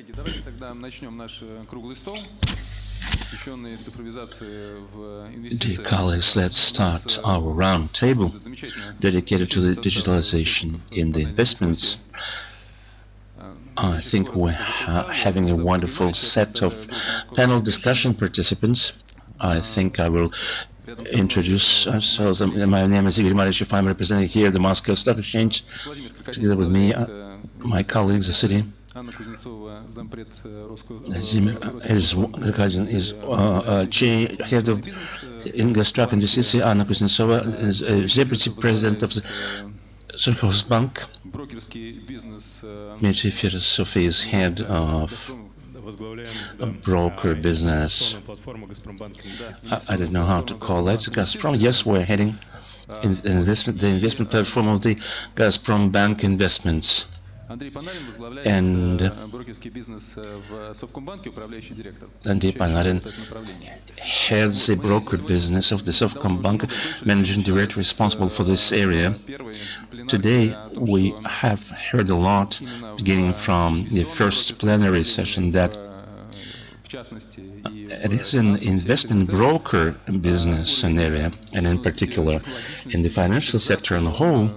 Dear colleagues, let's start our round table dedicated to the digitalization in the investments. I think we're having a wonderful set of panel discussion participants. I think I will introduce ourselves. My name is Igor Marich. I'm representing here the Moscow Stock Exchange. Together with me, my colleagues, the city. Vladimir is head of Ingosstrakh-Investments. Anna Kuznetsova is deputy president of the Sovcombank. Dmitry Firsov is head of broker business. I don't know how to call it. Gazprom. Yes, we're heading in the investment platform of the Gazprombank investments. And Andrey Panarin heads the broker business of the Sovcombank, managing director responsible for this area. Today we have heard a lot, beginning from the first plenary session, that it is an investment broker business area, and in particular in the financial sector on the whole.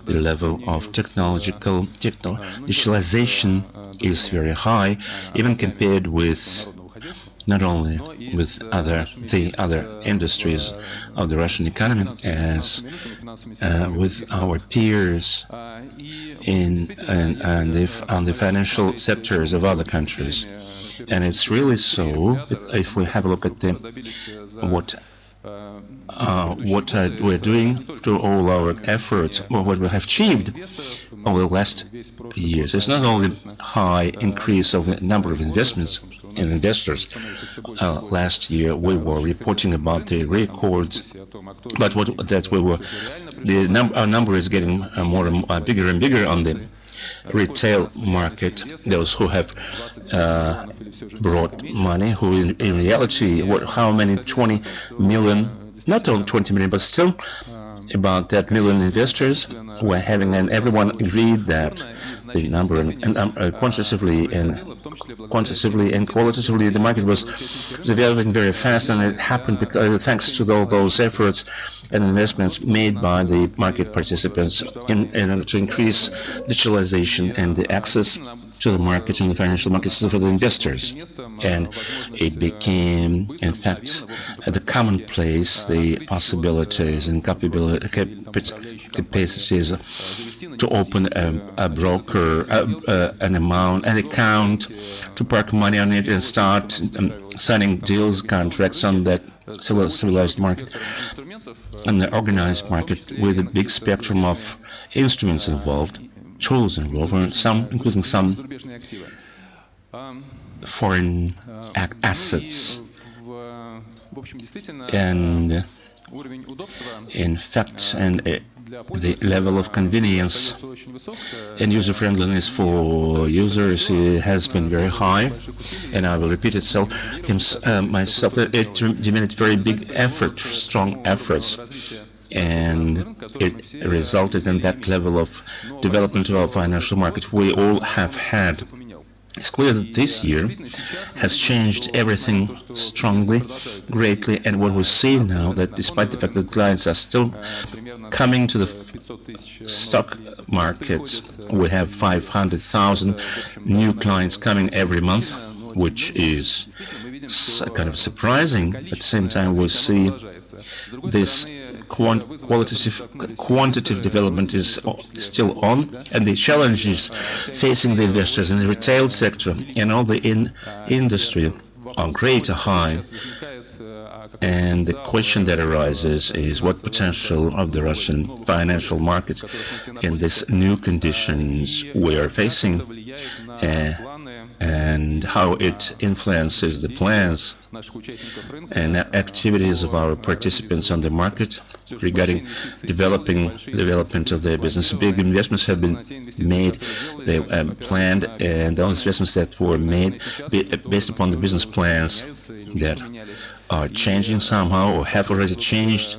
The level of technological digitalization is very high, even compared with not only with the other industries of the Russian economy, as with our peers on the financial sectors of other countries. And it's really so. If we have a look at what we're doing to all our efforts, or what we have achieved over the last years. It's not only high increase of the number of investments and investors. Last year we were reporting about the records, but our number is getting more and bigger and bigger on the retail market. Those who have brought money, who in reality, how many 20 million, not only 20 million, but still about that million investors were having, and everyone agreed that the number and quantitatively and qualitatively the market was developing very fast, and it happened because thanks to all those efforts and investments made by the market participants in order to increase digitalization and the access to the market and the financial markets for the investors. And it became, in fact, the commonplace, the possibilities and capacities to open a broker, an account, to park money on it and start signing deals, contracts on that civilized market, and the organized market with a big spectrum of instruments involved, tools involved, including some foreign assets. And in fact, the level of convenience and user-friendliness for users has been very high, and I will repeat itself myself. It demanded very big effort, strong efforts, and it resulted in that level of development of our financial market we all have had. It's clear that this year has changed everything strongly, greatly, and what we see now, that despite the fact that clients are still coming to the stock markets, we have 500,000 new clients coming every month, which is kind of surprising. At the same time, we see this quantitative development is still on, and the challenges facing the investors in the retail sector and all the industry are great, high. And the question that arises is what potential of the Russian financial market in these new conditions we are facing, and how it influences the plans and activities of our participants on the market regarding development of their business. Big investments have been made, they planned, and those investments that were made based upon the business plans that are changing somehow or have already changed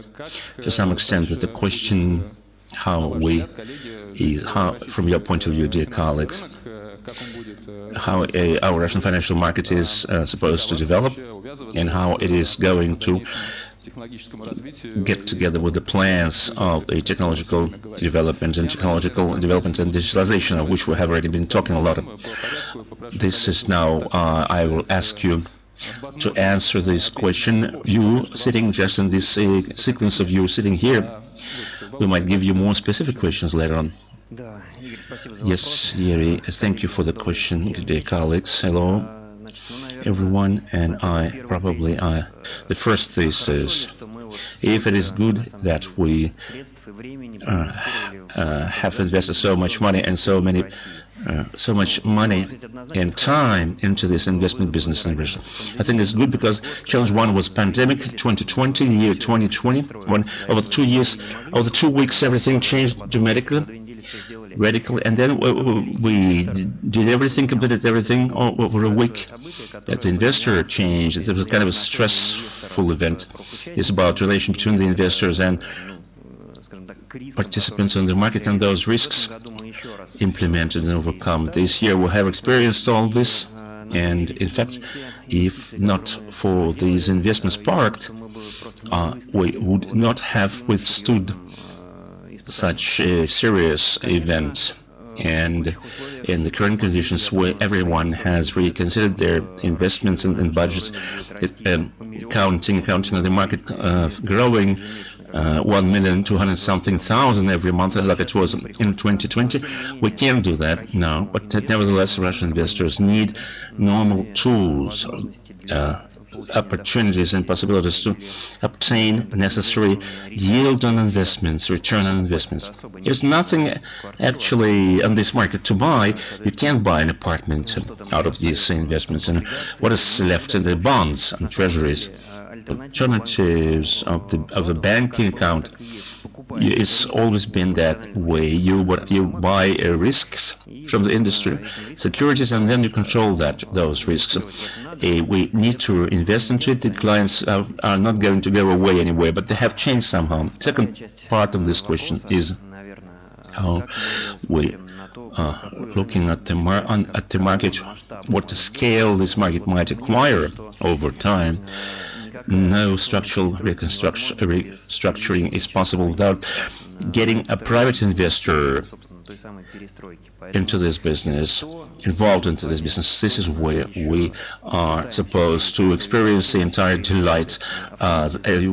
to some extent. That the question how, from your point of view, dear colleagues, how our Russian financial market is supposed to develop and how it is going to get together with the plans of the technological development and digitalization, of which we have already been talking a lot. This is now, I will ask you to answer this question. You sitting just in this sequence of you sitting here, we might give you more specific questions later on. Yes, Yuri, thank you for the question, dear colleagues. Hello, everyone, and the first thesis is, if it is good that we have invested so much money and so much money and time into this investment business in Russia. I think it's good because challenge one was pandemic 2020, the year 2020, when over 2 years, over 2 weeks, everything changed radically, and then we did everything, completed everything over a week. That the investor changed. It was kind of a stressful event. It's about relation between the investors and participants in the market and those risks implemented and overcome. This year we have experienced all this, and in fact, if not for these investments parked, we would not have withstood such a serious event. And in the current conditions where everyone has reconsidered their investments and budgets, counting on the market growing 1,200,000 every month, like it was in 2020. We can't do that now, but nevertheless, Russian investors need normal tools, opportunities and possibilities to obtain necessary yield on investments, return on investments. There's nothing actually on this market to buy. You can't buy an apartment out of these investments. And what is left in the bonds and treasuries? Alternatives of the banking account. It's always been that way. You buy risks from the industry, securities, and then you control those risks. We need to invest into it. The clients are not going to go away anyway, but they have changed somehow. Second part of this question is how we are looking at the market, what scale this market might acquire over time. No structural restructuring is possible without getting a private investor into this business, involved into this business. This is where we are supposed to experience the entire delight, a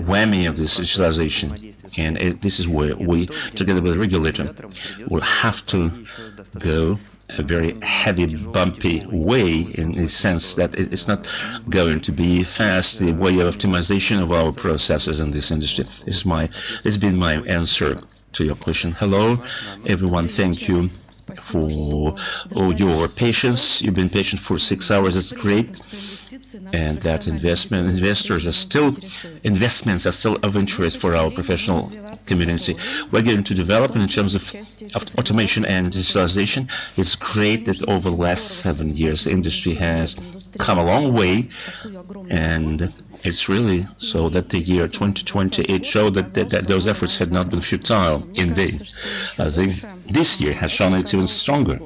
whammy of this digitalization. And this is where we, together with the regulator, will have to go a very heavy, bumpy way, in the sense that it's not going to be fast, the way of optimization of our processes in this industry. This has been my answer to your question. Hello, everyone. Thank you for your patience. You've been patient for 6 hours. It's great. And that investments are still of interest for our professional community. We're going to develop in terms of automation and digitalization. It's great that over the last 7 years, the industry has come a long way, and it's really so that the year 2020, it showed that those efforts had not been futile in vain. I think this year has shown it's even stronger.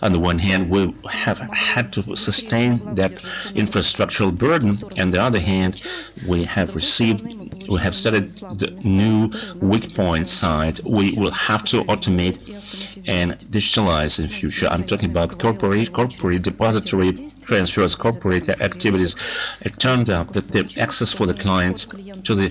On the one hand, we have had to sustain that infrastructural burden. On the other hand, we have studied the new weak point side. We will have to automate and digitalize in future. I'm talking about corporate depository transfers, corporate activities. It turned out that the access for the client to the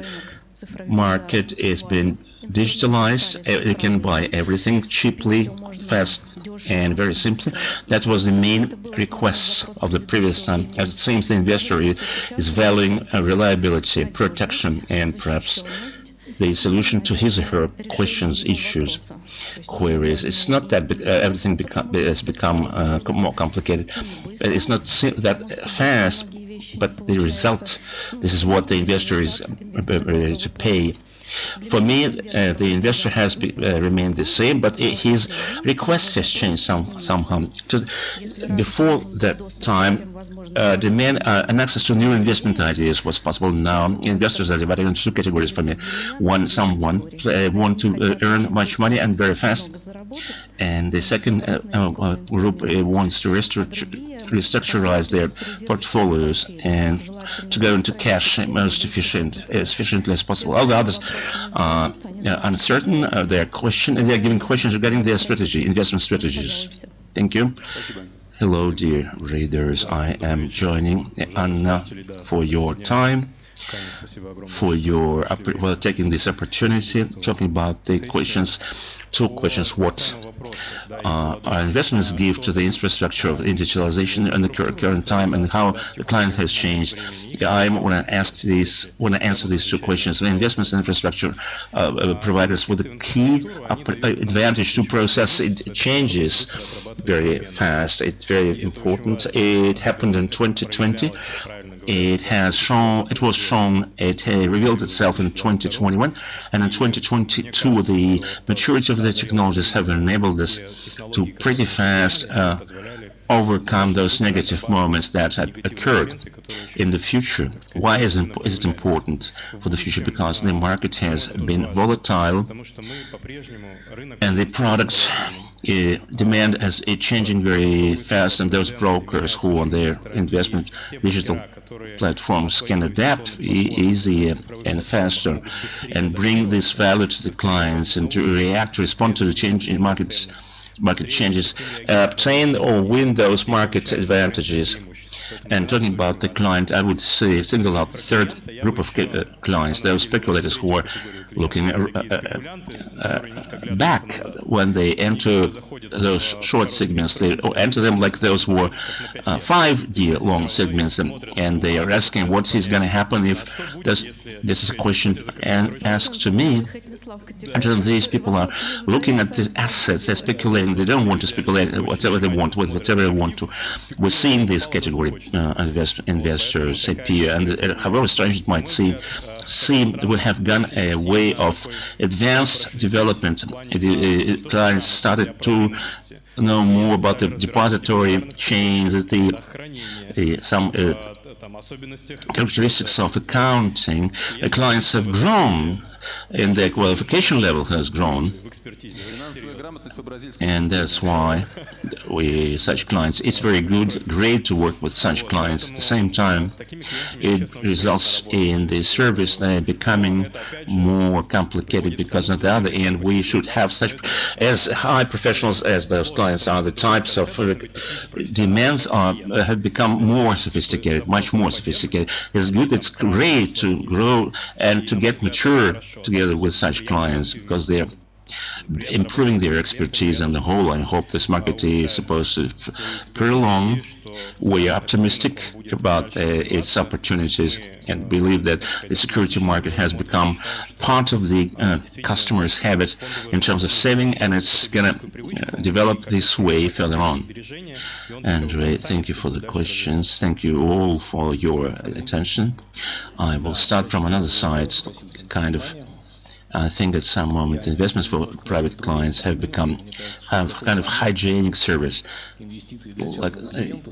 market has been digitalized. You can buy everything cheaply, fast, and very simply. That was the main request of the previous time. As it seems, the investor is valuing reliability, protection, and perhaps the solution to his or her questions, issues, queries. It's not that everything has become more complicated. It's not that fast, but the result, this is what the investor is ready to pay. For me, the investor has remained the same, but his request has changed somehow. Before that time, demand and access to new investment ideas was possible. Now investors are divided into two categories for me. Someone want to earn much money and very fast, and the second group wants to restructurize their portfolios and to go into cash as efficiently as possible. All the others are uncertain. They are giving questions regarding their investment strategies. Thank you. Hello, dear readers. I am joining Anna for your time, for your taking this opportunity, talking about the questions. Two questions: what our investments give to the infrastructure of digitalization in the current time, and how the client has changed. I want to answer these two questions. The investments in infrastructure provide us with a key advantage to process changes very fast. It's very important. It happened in 2020. It revealed itself in 2021, and in 2022 the maturity of the technologies have enabled us to pretty fast overcome those negative moments that had occurred in the future. Why is it important for the future? Because the market has been volatile, and the products demand is changing very fast, and those brokers who on their investment digital platforms can adapt easier and faster and bring this value to the clients and to respond to the change in market changes, obtain or win those market advantages. And talking about the client, I would say single out the third group of clients, those speculators who are looking back when they enter those short segments. They enter them like those were 5-year long segments, and they are asking what is going to happen if this is a question asked to me. Until these people are looking at the assets, they're speculating. They don't want to speculate whatever they want, whatever they want to. We're seeing this category investors appear, and however strange it might seem, we have gone a way of advanced development. Clients started to know more about the depository chains, some characteristics of accounting. Clients have grown, and their qualification level has grown, and that's why such clients, it's very great to work with such clients. At the same time, it results in the service that are becoming more complicated, because on the other end we should have such as high professionals as those clients are. The types of demands have become more sophisticated, much more sophisticated. It's great to grow and to get mature together with such clients, because they're improving their expertise on the whole. I hope this market is supposed to prolong. We are optimistic about its opportunities and believe that the security market has become part of the customer's habit in terms of saving, and it's going to develop this way further on. Andrey, thank you for the questions. Thank you all for your attention. I will start from another side, I think at some moment investments for private clients have kind of hygienic service. Like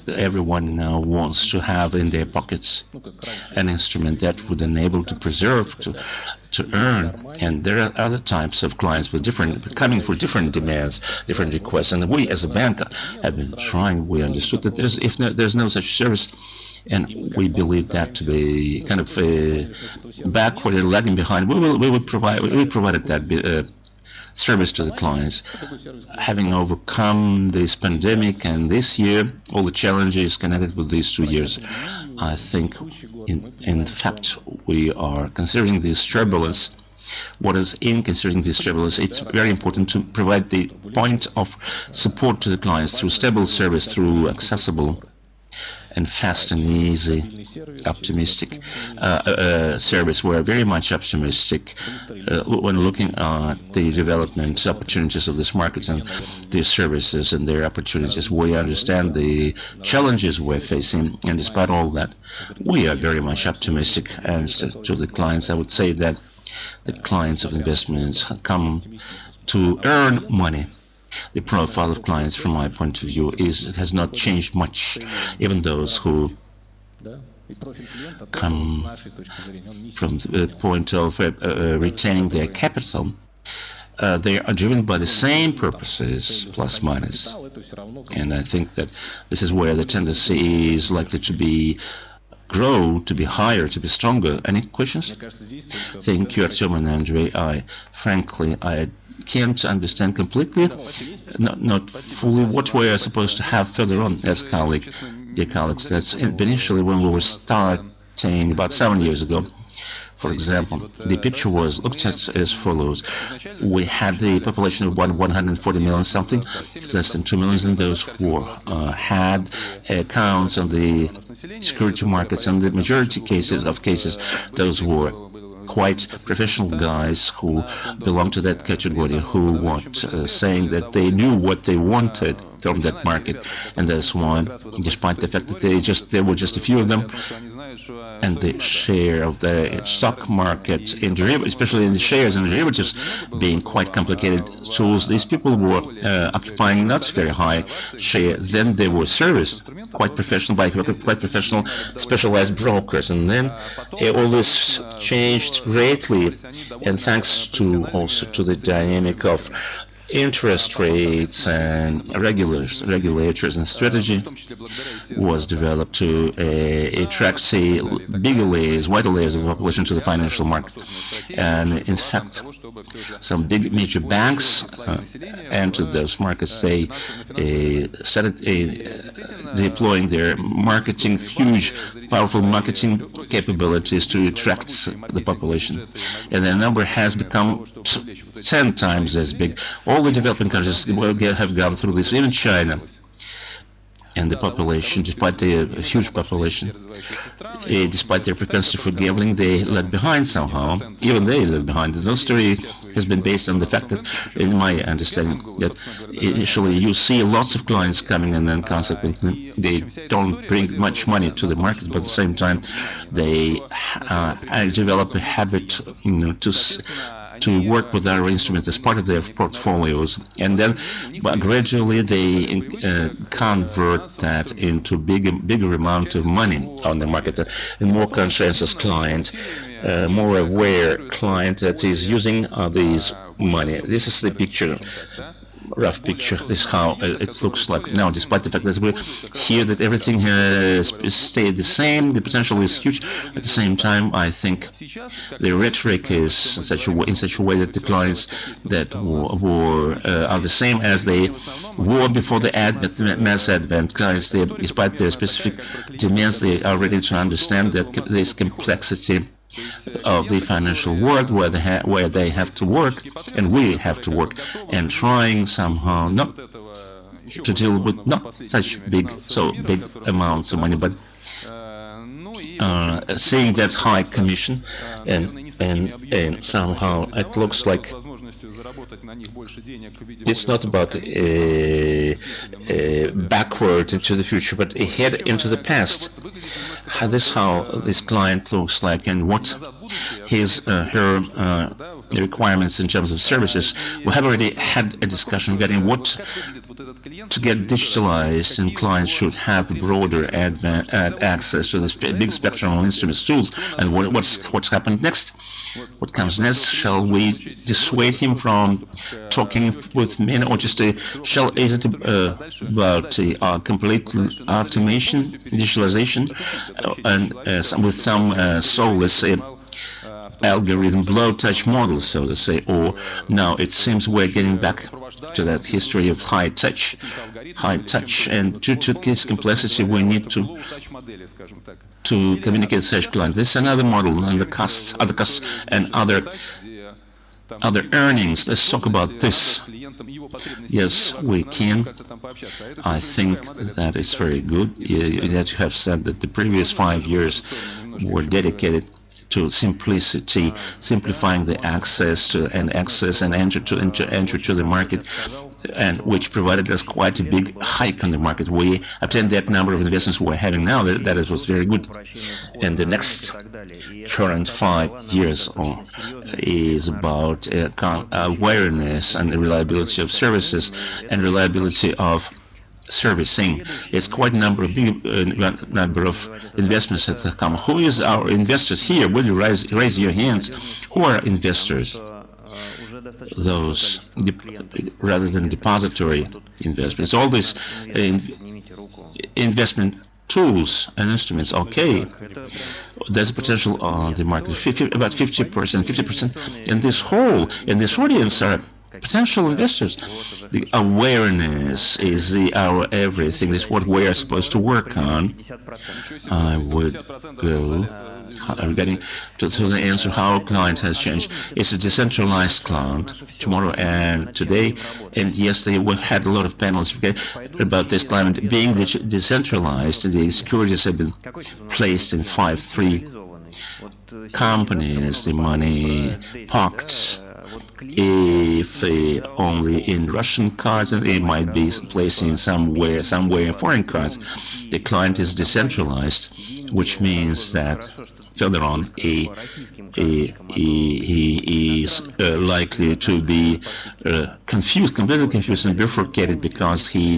everyone now wants to have in their pockets an instrument that would enable to preserve, to earn. And there are other types of clients with coming for different demands, different requests. And we as a bank have been trying. We understood that there's no such service. And we believe that to be kind of backward and lagging behind. We provided that service to the clients. Having overcome this pandemic and this year, all the challenges connected with these 2 years, I think, in fact, we are considering this turbulence. What is in considering this turbulence? It's very important to provide the point of support to the clients through stable service, through accessible and fast and easy, optimistic service. We're very much optimistic when looking at the development opportunities of this market and these services and their opportunities. We understand the challenges we're facing, and despite all that, we are very much optimistic. And to the clients, I would say that the clients of investments come to earn money. The profile of clients, from my point of view, has not changed much. Even those who come from the point of retaining their capital, they are driven by the same purposes, plus minus. And I think that this is where the tendency is likely to grow, to be higher, to be stronger. Any questions? Thank you, Artyom and Andrey. Frankly, I can't understand completely, not fully, what we are supposed to have further on as dear colleagues. That's initially when we were starting about 7 years ago. For example, the picture was looked at as follows. We had the population of 140 million something, less than 2 million in those who had accounts on the security markets, and the majority of cases, those were quite professional guys who belong to that category, who were saying that they knew what they wanted from that market, and that's why, despite the fact that there were just a few of them, and the share of the stock market, especially in the shares and derivatives, being quite complicated tools, these people were occupying not very high share. Then they were serviced quite professional by quite professional specialized brokers, and then all this changed greatly, and thanks to also to the dynamic of interest rates and regulators and strategy was developed to attract, say, bigger layers, wider layers of the population to the financial market. And in fact, some big major banks entered those markets. They started deploying their huge, powerful marketing capabilities to attract the population. And the number has become 10 times as big. All the developing countries have gone through this, even China. And the population, despite the huge population, despite their propensity for gambling, they lag behind somehow. Even they lag behind. And the story has been based on the fact that, in my understanding, that initially you see lots of clients coming, and then consequently they don't bring much money to the market, but at the same time they develop a habit, to work with our instrument as part of their portfolios, and then gradually they convert that into bigger amount of money on the market. A more conscientious client, more aware client that is using this money. This is the picture. Rough picture. This is how it looks like now, despite the fact that we hear that everything has stayed the same. The potential is huge. At the same time, I think the rhetoric is in such a way that the clients that are the same as they were before the mass advent. Clients, despite their specific demands, they are ready to understand that this complexity of the financial world where they have to work, and we have to work, and trying somehow not to deal with not such big amounts of money, but seeing that high commission, and somehow it looks like it's not about backward into the future, but ahead into the past. This is how this client looks like, and what her requirements in terms of services. We have already had a discussion regarding what to get digitalized, and clients should have broader access to this big spectrum of instruments, tools. And what's happened next? What comes next? Shall we dissuade him from talking with men, or just is it about complete automation, digitalization, and with some soulless algorithm blow touch model, so to say? Or now it seems we're getting back to that history of high touch, and due to this complexity we need to communicate such clients. This is another model, and other costs and other earnings. Let's talk about this. Yes, we can. I think that is very good that you have said that the previous 5 years were dedicated to simplicity, simplifying the access and entry to the market, and which provided us quite a big hike on the market. We obtained that number of investments we're having now. That was very good. And the next current 5 years is about awareness and reliability of services and reliability of servicing. It's quite a number of investments that have come. Who is our investors here? Will you raise your hands? Who are investors? Those rather than depository investments. All these investment tools and instruments. Okay, there's a potential on the market. About 50%, and this audience are potential investors. The awareness is our everything. This is what we are supposed to work on. I would go regarding to the answer how a client has changed. It's a decentralized client tomorrow and today, and yesterday we've had a lot of panels about this client being decentralized. The securities have been placed in 5-3 companies. The money parked if only in Russian cards, and it might be placed in somewhere in foreign cards. The client is decentralized, which means that further on he is likely to be completely confused and bifurcated, because he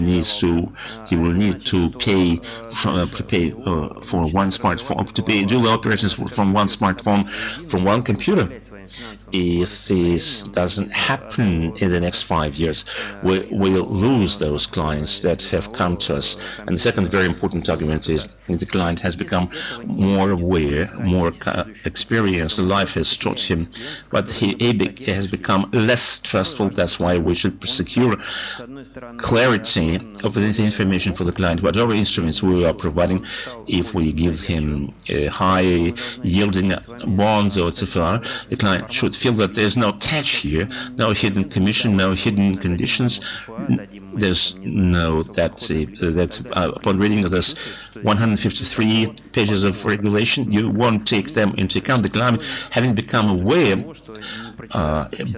will need to pay for one smartphone, to do the operations from one smartphone, from one computer. If this doesn't happen in the next 5 years, we will lose those clients that have come to us. And the second very important argument is the client has become more aware, more experienced. Life has taught him, but he has become less trustful. That's why we should secure clarity of the information for the client. Whatever instruments we are providing, if we give him high yielding bonds or etc., the client should feel that there's no catch here, no hidden commission, no hidden conditions. There's no that upon reading of this 153 pages of regulation, you won't take them into account. The client, having become aware,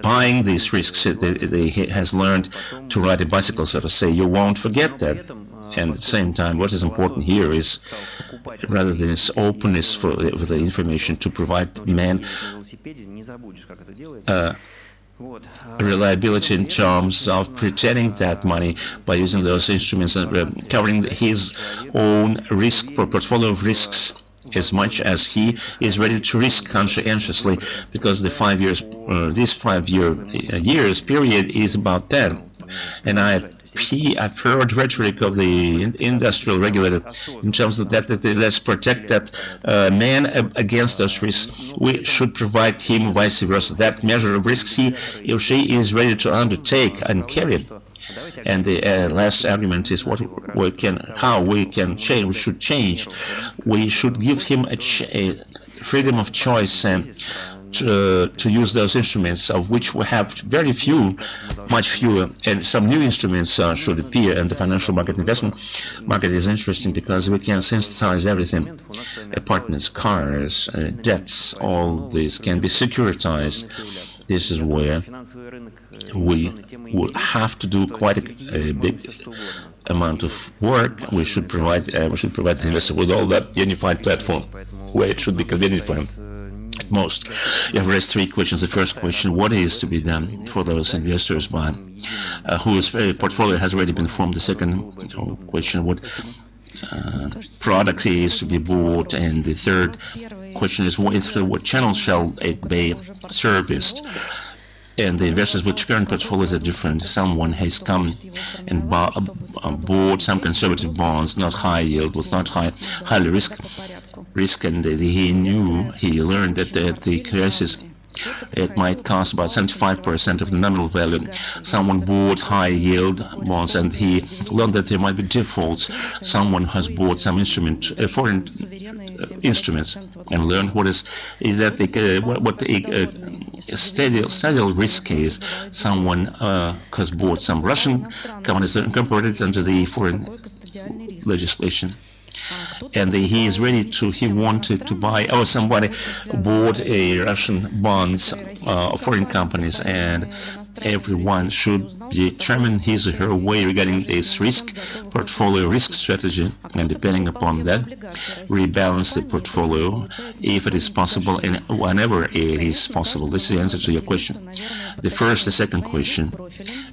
buying these risks, he has learned to ride a bicycle, so to say. You won't forget that. And at the same time, what is important here is, rather than its openness for the information, to provide man reliability in terms of pretending that money by using those instruments and covering his own risk, portfolio of risks, as much as he is ready to risk conscientiously, because the 5 years, this 5 years period is about that. And I've heard rhetoric of the industrial regulator in terms of that let's protect that man against those risks. We should provide him vice versa, that measure of risks he or she is ready to undertake and carry it. And the last argument is how we can change. We should change. We should give him a freedom of choice to use those instruments, of which we have very few, much fewer, and some new instruments should appear. And the financial market, investment market, is interesting because we can synthesize everything: apartments, cars, debts. All this can be securitized. This is where we will have to do quite a big amount of work. We should provide the investor with all that unified platform where it should be convenient for him. At most, you have raised 3 questions. The first question: what is to be done for those investors whose portfolio has already been formed? The second question: what product is to be bought? And the third question is: through what channel shall it be serviced? And the investors with current portfolios are different. Someone has come and bought some conservative bonds, not high yield, with not highly risk, and he learned that the crisis, it might cost about 75% of the nominal value. Someone bought high yield bonds and he learned that there might be defaults. Someone has bought some foreign instruments and learned what the steady risk is. Someone has bought some Russian companies that are incorporated under the foreign legislation. And he wanted to buy, somebody bought Russian bonds, foreign companies, and everyone should determine his or her way regarding this risk, portfolio risk strategy, and depending upon that, rebalance the portfolio if it is possible and whenever it is possible. This is the answer to your question. The second question,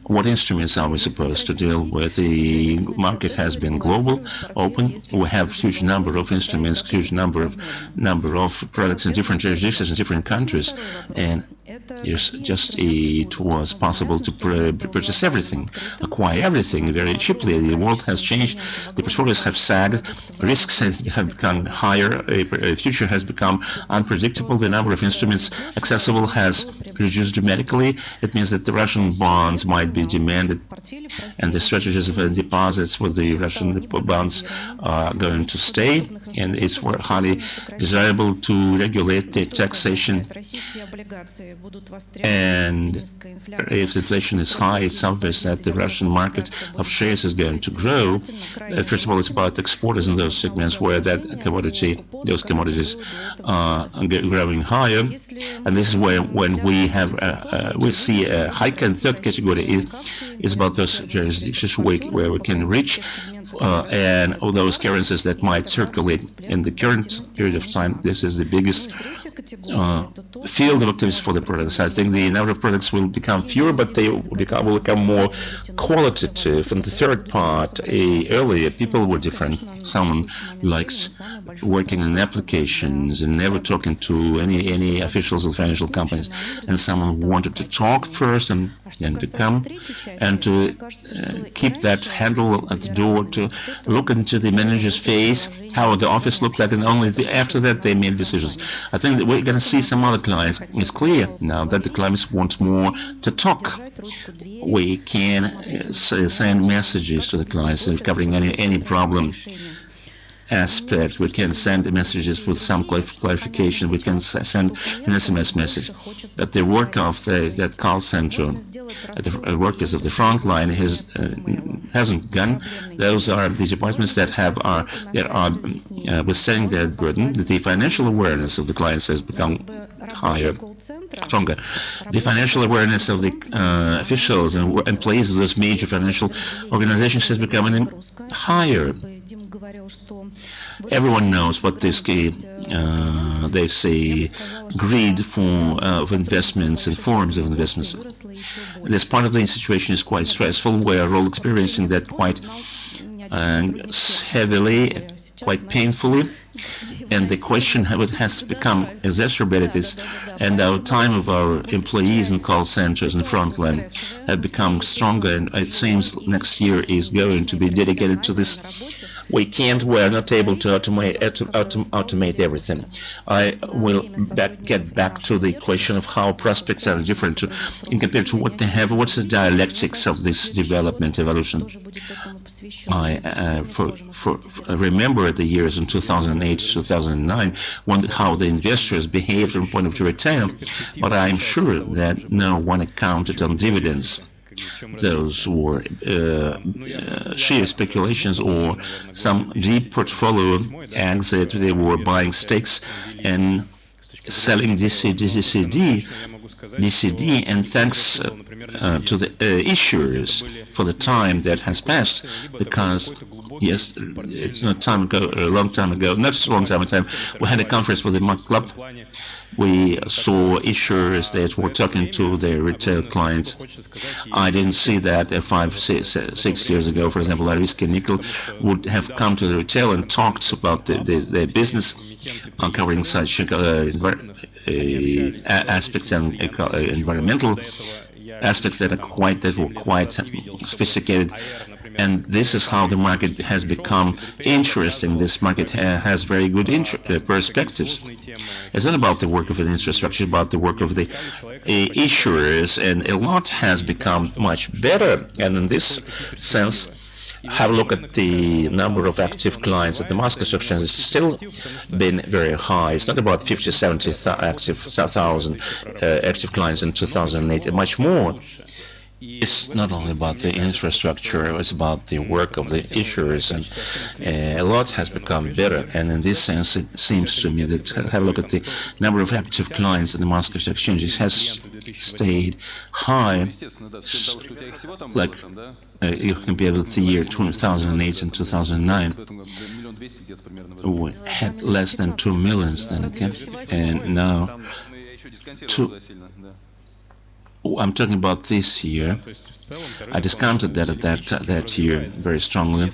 what instruments are we supposed to deal with? The market has been global, open. We have huge number of instruments, huge number of products in different jurisdictions in different countries, and it was possible to purchase everything, acquire everything very cheaply. The world has changed, the portfolios have sagged, risks have become higher, the future has become unpredictable, the number of instruments accessible has reduced dramatically. It means that the Russian bonds might be demanded, and the strategies of deposits with the Russian bonds are going to stay, and it's highly desirable to regulate the taxation. And if inflation is high, it's obvious that the Russian market of shares is going to grow. First of all, it's about exporters in those segments where those commodities are growing higher. And this is where when we see a hike. And third category is about those jurisdictions where we can reach and all those currencies that might circulate in the current period of time. This is the biggest field of activities for the products. I think the number of products will become fewer, but they will become more qualitative. And the third part, earlier people were different. Someone likes working in applications and never talking to any officials of financial companies, and someone wanted to talk first and then to come and to keep that handle at the door, to look into the manager's face, how the office looked like, and only after that they made decisions. I think that we're going to see some other clients. It's clear now that the clients want more to talk. We can send messages to the clients covering any problem aspect. We can send messages with some clarification. We can send an SMS message. But the work of that call center, the workers of the front line hasn't gone. Those are the departments that are withstanding their burden. The financial awareness of the clients has become higher, stronger. The financial awareness of the officials and employees of those major financial organizations has become higher. Everyone knows what they say, greed of investments and forms of investments. This part of the situation is quite stressful. We are all experiencing that quite heavily, quite painfully. And the question has become exacerbated and our time of our employees in call centers and frontline have become stronger, and it seems next year is going to be dedicated to this. We're not able to automate everything. I will get back to the question of how prospects are different in compared to what they have. What's the dialectics of this evolution? I remember the years in 2008, 2009, how the investors behaved from the point of view retail, but I'm sure that no one accounted on dividends. Those were share speculations or some deep portfolio exit. They were buying stakes and selling DCD, and thanks to the issuers for the time that has passed, because yes, it's not time ago, a long time ago, not just a long time, we had a conference with the Mark Club. We saw issuers that were talking to their retail clients. I didn't see that 5-6 years ago. For example, Arisk and Nickel would have come to the retail and talked about their business, uncovering such aspects and environmental aspects that were quite sophisticated. And this is how the market has become interesting. This market has very good perspectives. It's not about the work of the infrastructure, about the work of the issuers, and a lot has become much better. And in this sense, have a look at the number of active clients at the Moscow Stock Exchange. It's still been very high. It's not about 50,000 active clients in 2008, much more. It's not only about the infrastructure, it's about the work of the issuers, and a lot has become better. And in this sense, it seems to me that have a look at the number of active clients in the Moscow Stock Exchange. It has stayed high, like if compared with the year 2008 and 2009, we had less than 2 million then, okay? And now, I'm talking about this year. I discounted that that year very strongly,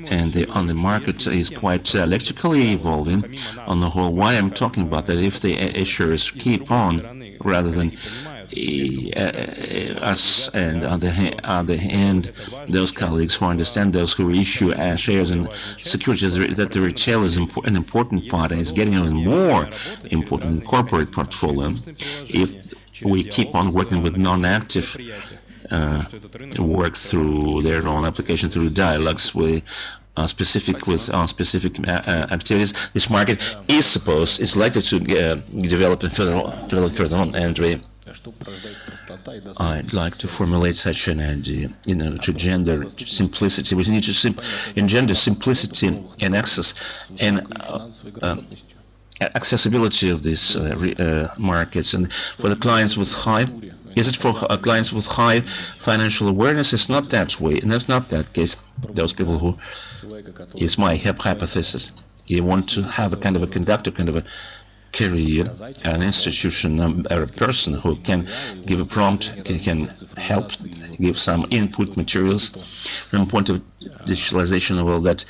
and on the market is quite electrically evolving on the whole. Why I'm talking about that? If the issuers keep on rather than us, and on the other hand, those colleagues who understand, those who issue shares and securities, that the retail is an important part and is getting even more important in corporate portfolio. If we keep on working with non-active work through their own application, through dialogues with specific activities, this market is likely to develop further on. Andrey, I'd like to formulate such an idea, to gender simplicity. We need to engender simplicity and access and accessibility of these markets, and for the clients with high. Is it for clients with high financial awareness? It's not that way, and that's not that case. Those people who, is my hypothesis, you want to have a kind of a conductor, kind of a career, an institution, or a person who can give a prompt, can help give some input materials from the point of digitalization. Well, that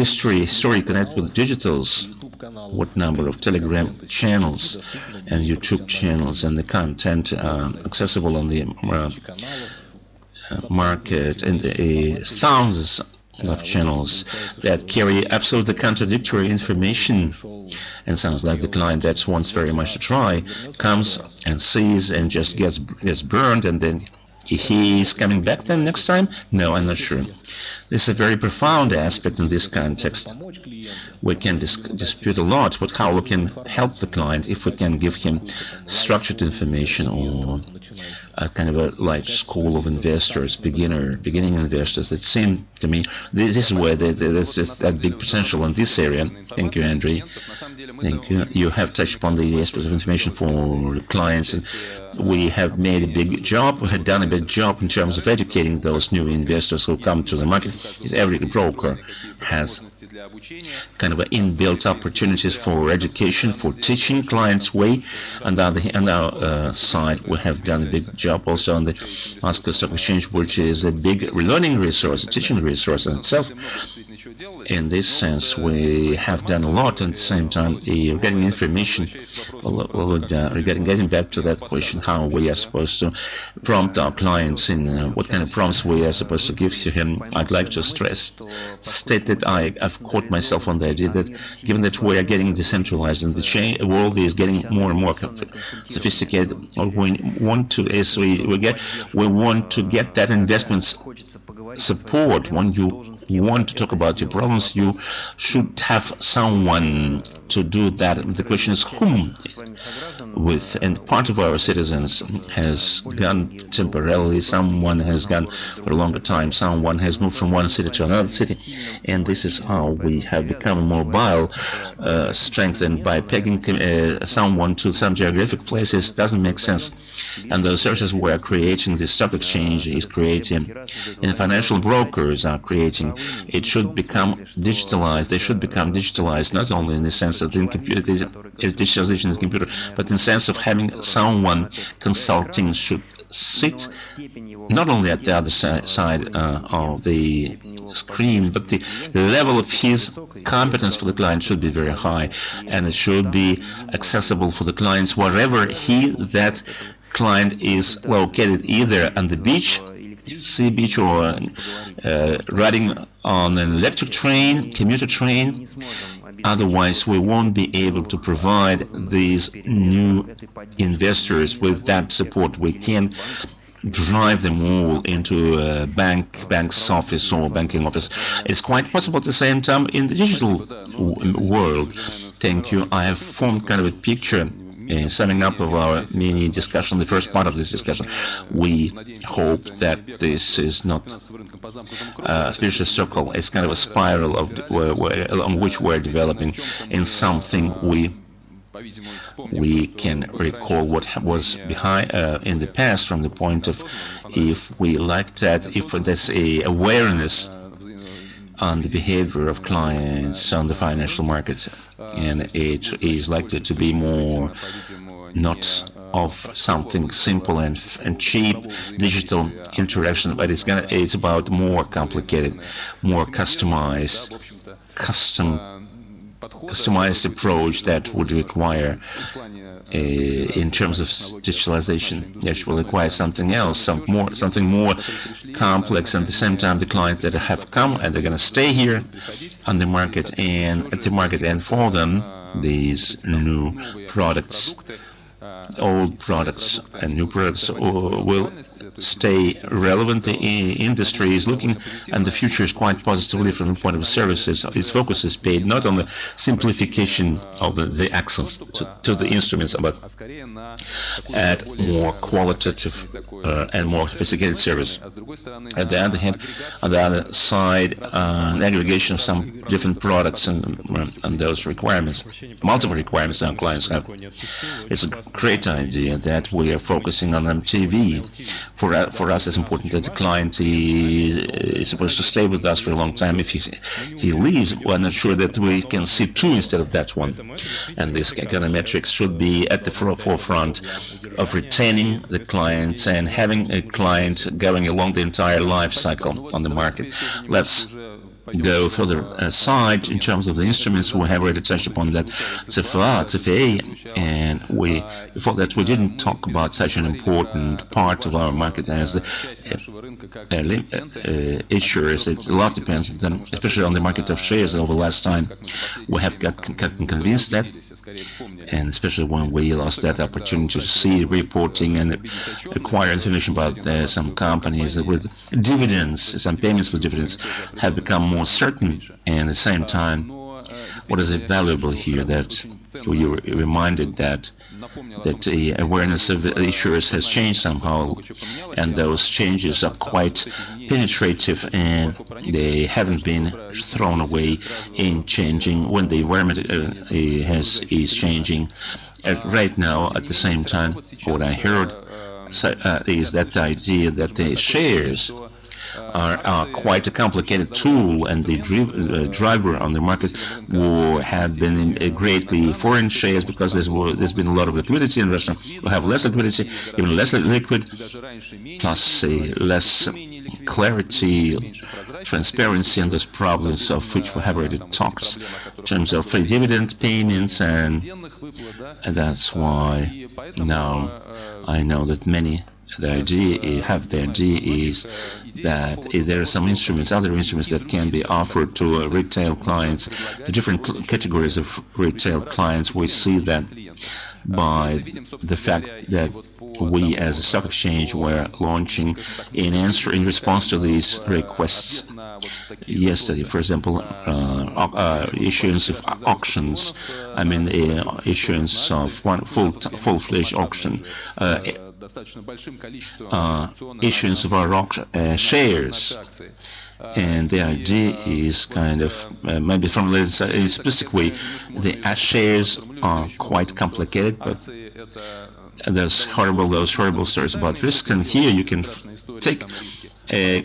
story connect with digitals, what number of Telegram channels and YouTube channels and the content accessible on the market, and thousands of channels that carry absolutely contradictory information, and sounds like the client that wants very much to try comes and sees and just gets burned, and then he's coming back then next time? No, I'm not sure. This is a very profound aspect in this context. We can dispute a lot with how we can help the client, if we can give him structured information, or a kind of a light school of investors, beginning investors. It seemed to me this is where there's that big potential in this area. Thank you, Andrey. Thank you. You have touched upon the aspects of information for clients. We have made a big job. We had done a big job in terms of educating those new investors who come to the market. Every broker has kind of inbuilt opportunities for education, for teaching clients way. On our side, we have done a big job also on the Moscow Stock Exchange, which is a big learning resource, a teaching resource in itself. In this sense, we have done a lot. At the same time, getting information regarding getting back to that question, how we are supposed to prompt our clients, in what kind of prompts we are supposed to give to him. I'd like to state that I've caught myself on the idea that given that we are getting decentralized and the world is getting more and more sophisticated, what we want to is we want to get that investments support. When you want to talk about your problems, you should have someone to do that. The question is whom with, and part of our citizens has gone temporarily, someone has gone for a longer time, someone has moved from one city to another city, and this is how we have become mobile, strengthened by pegging someone to some geographic places. Doesn't make sense. And the services we are creating, the stock exchange is creating, and financial brokers are creating, it should become digitalized. They should become digitalized, not only in the sense of the computer, digitalization is computer, but in the sense of having someone consulting should sit not only at the other side of the screen, but the level of his competence for the client should be very high, and it should be accessible for the clients wherever that client is located, either on the beach, sea beach, or riding on an electric train, commuter train. Otherwise, we won't be able to provide these new investors with that support. We can drive them all into a bank's office or banking office. It's quite possible at the same time in the digital world. Thank you. I have formed kind of a picture in summing up of our mini discussion, the first part of this discussion. We hope that this is not a vicious circle. It's kind of a spiral of along which we're developing in something we We can recall what was behind in the past from the point of if we like that, if there's a awareness on the behavior of clients on the financial markets, and it is likely to be more not of something simple and cheap digital interaction, but it's about more complicated, more customized approach that would require in terms of digitalization, that will require something else, something more complex. And at the same time, the clients that have come and they're going to stay here on the market and at the market, and for them, these new products, old products and new products will stay relevant. The industry is looking, and the future is quite positively from the point of services. Its focus is paid not on the simplification of the access to the instruments, but at more qualitative and more sophisticated service. At the other hand, on the other side, an aggregation of some different products and those requirements, multiple requirements our clients have. It's a great idea that we are focusing on MTV. For us, it's important that the client is supposed to stay with us for a long time. If he leaves, we're not sure that we can see two instead of that one. And this kind of metrics should be at the forefront of retaining the clients and having a client going along the entire life cycle on the market. Let's go further aside in terms of the instruments. We have already touched upon that CFA, and before that we didn't talk about such an important part of our market as the issuers. It's a lot depends, especially on the market of shares. Over the last time, we have gotten convinced that, and especially when we lost that opportunity to see reporting and acquire information about some companies with dividends, some payments with dividends have become more certain. And at the same time, what is valuable here, that we were reminded that the awareness of issuers has changed somehow, and those changes are quite penetrative, and they haven't been thrown away in changing when the environment is changing. Right now, at the same time, what I heard is that the idea that the shares are quite a complicated tool, and the driver on the market have been greatly foreign shares, because there's been a lot of liquidity in Russia. We have less liquidity, even less liquid, plus less clarity, transparency, and those problems of which we have already talked in terms of free dividend payments, and that's why now I know that many the idea is that there are some instruments, other instruments that can be offered to retail clients, the different categories of retail clients. We see that by the fact that we as a stock exchange were launching in response to these requests yesterday. For example, issuance of auctions, issuance of one full-fledged auction, issuance of our shares. And the idea is kind of, maybe from a specific way, the shares are quite complicated, but those horrible stories about risk. And here you can take a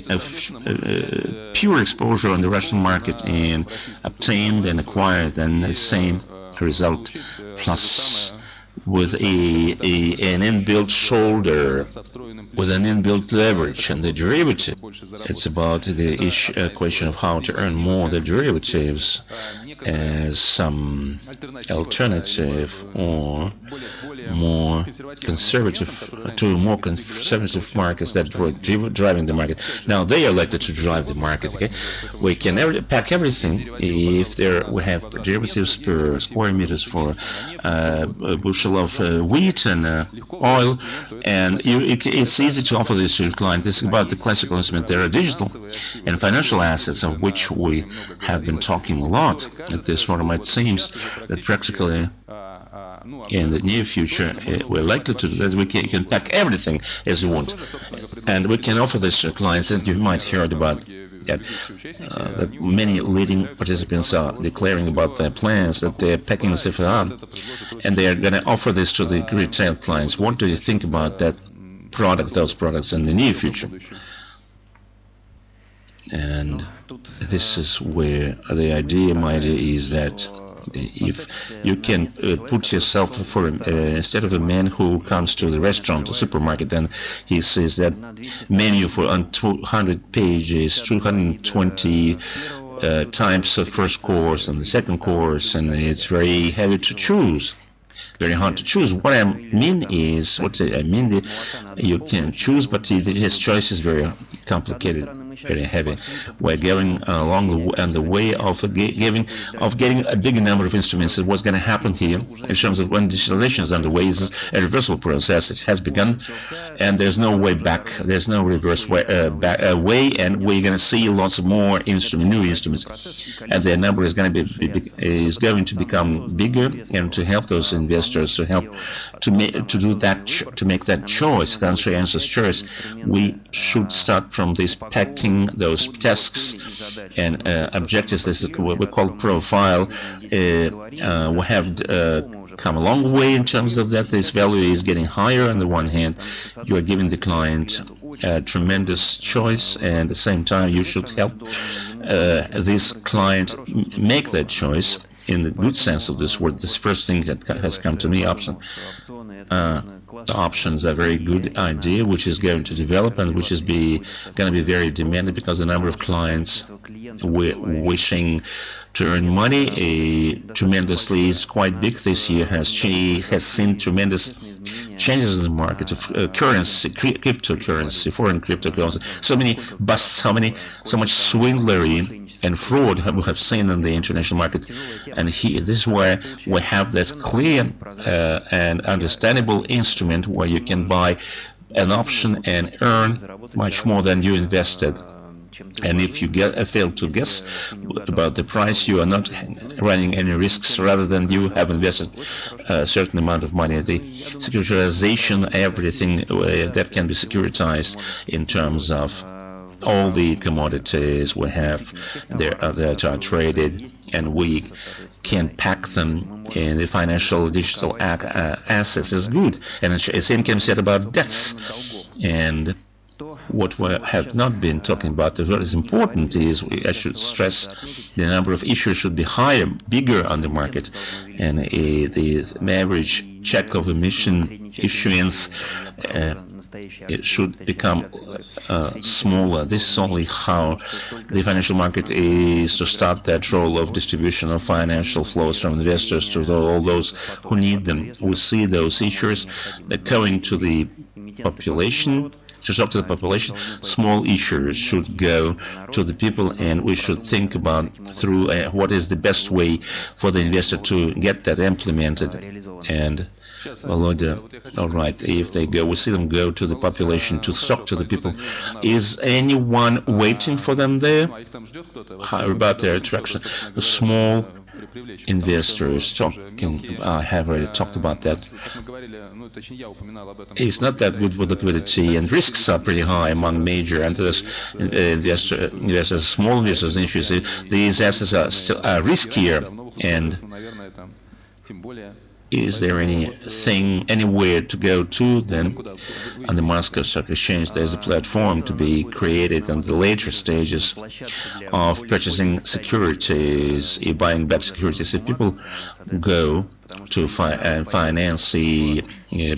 pure exposure on the Russian market and obtain and acquire then the same result, plus with an inbuilt shoulder, with an inbuilt leverage and the derivative. It's about the question of how to earn more the derivatives as some alternative or more conservative markets that were driving the market. Now they are likely to drive the market. Okay, we can pack everything if we have derivatives per square meters for a bushel of wheat and oil, and it's easy to offer this to the client. This is about the classical instrument. There are digital and financial assets, of which we have been talking a lot at this forum. It seems that practically in the near future we're likely to do that. We can pack everything as you want, and we can offer this to clients. And you might heard about that many leading participants are declaring about their plans, that they're packing the CFR, and they are going to offer this to the retail clients. What do you think about that product, those products in the near future? And this is where my idea is that if you can put yourself for instead of a man who comes to the restaurant or supermarket and he says that menu for on 200 pages, 220 types of first course and the second course, and it's very heavy to choose. Very hard to choose. What I mean is, you can choose, but this choice is very complicated, very heavy. We're going along the way of getting a bigger number of instruments. What's going to happen here in terms of when digitalization is underway is a reversal process. It has begun, and there's no way back. There's no reverse way, and we're going to see lots of more new instruments, and their number is going to become bigger, and to help those investors to help to make that choice, conscientious choice, we should start from this packing those tasks and objectives. This is what we call profile. We have come a long way in terms of that. This value is getting higher. On the one hand, you are giving the client a tremendous choice, and at the same time you should help this client make that choice in the good sense of this word. This first thing that has come to me, the options are a very good idea, which is going to develop and which is going to be very demanded, because the number of clients wishing to earn money tremendously is quite big this year. Has seen tremendous changes in the market of currency, cryptocurrency, foreign cryptocurrency. So many busts, so much swindlery and fraud we have seen in the international market. And this is where we have this clear and understandable instrument where you can buy an option and earn much more than you invested. And if you fail to guess about the price, you are not running any risks, rather than you have invested a certain amount of money. The securitization, everything that can be securitized in terms of all the commodities we have that are traded, and we can pack them in the financial digital assets is good. And the same can be said about debts. And what we have not been talking about, what is important is, I should stress, the number of issues should be higher, bigger on the market, and the average check of emission issuance it should become smaller. This is only how the financial market is to start that role of distribution of financial flows from investors to all those who need them. We see those issuers going to the population. To talk to the population, small issuers should go to the people, and we should think about through what is the best way for the investor to get that implemented. And Volodya, all right, if they go, we see them go to the population to talk to the people. Is anyone waiting for them there? How about their attraction? The small investors talking, I have already talked about that. It's not that good with liquidity, and risks are pretty high among major and investors, small investors. These assets are still riskier. And is there anywhere to go to then? On the Moscow Stock Exchange, there's a platform to be created on the later stages of purchasing securities, buying back securities. If people go to finance the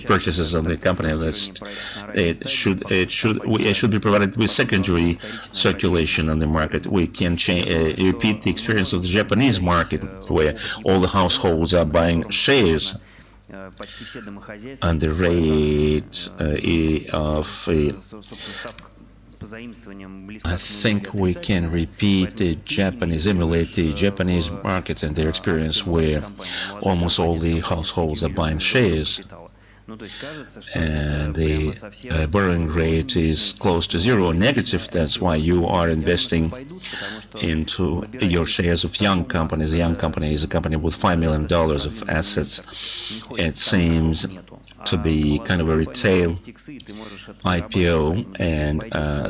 purchases of the company list, it should be provided with secondary circulation on the market. We can repeat the experience of the Japanese market, where all the households are buying shares, and the rate I think we can emulate the Japanese market and their experience, where almost all the households are buying shares, and the borrowing rate is close to zero, negative. That's why you are investing into your shares of young companies. A young company is a company with $5 million of assets. It seems to be kind of a retail IPO, and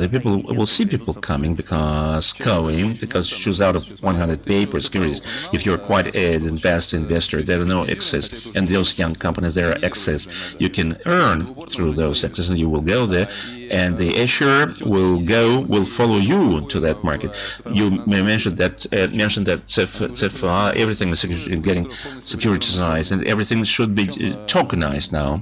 the people will see people coming because you choose out of 100 paper securities. If you're quite an advanced investor, there are no excess, and those young companies there are excess. You can earn through those excess, and you will go there, and the issuer will follow you to that market. You may mention that everything is getting securitized, and everything should be tokenized now.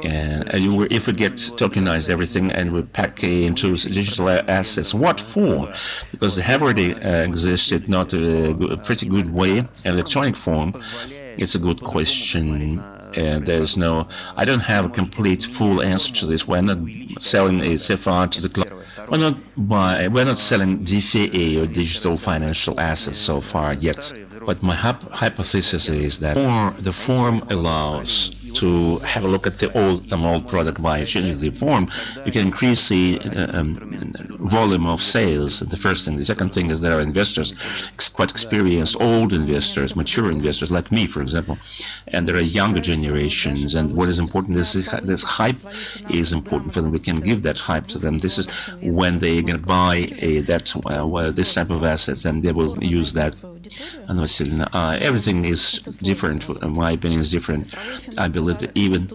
And if we get tokenized everything and we pack into digital assets, what for? Because they have already existed, not a pretty good way, electronic form. It's a good question. I don't have a complete, full answer to this. We're not selling a CFR to the client. We're not selling DFA or digital financial assets so far yet. But my hypothesis is that the form allows to have a look at the old product by changing the form. You can increase the volume of sales. The first thing. The second thing is there are investors, quite experienced, old investors, mature investors like me, for example, and there are younger generations. And what is important is this hype is important for them. We can give that hype to them. This is when they can buy this type of assets, and they will use that. And everything is different. My opinion is different. I believe that even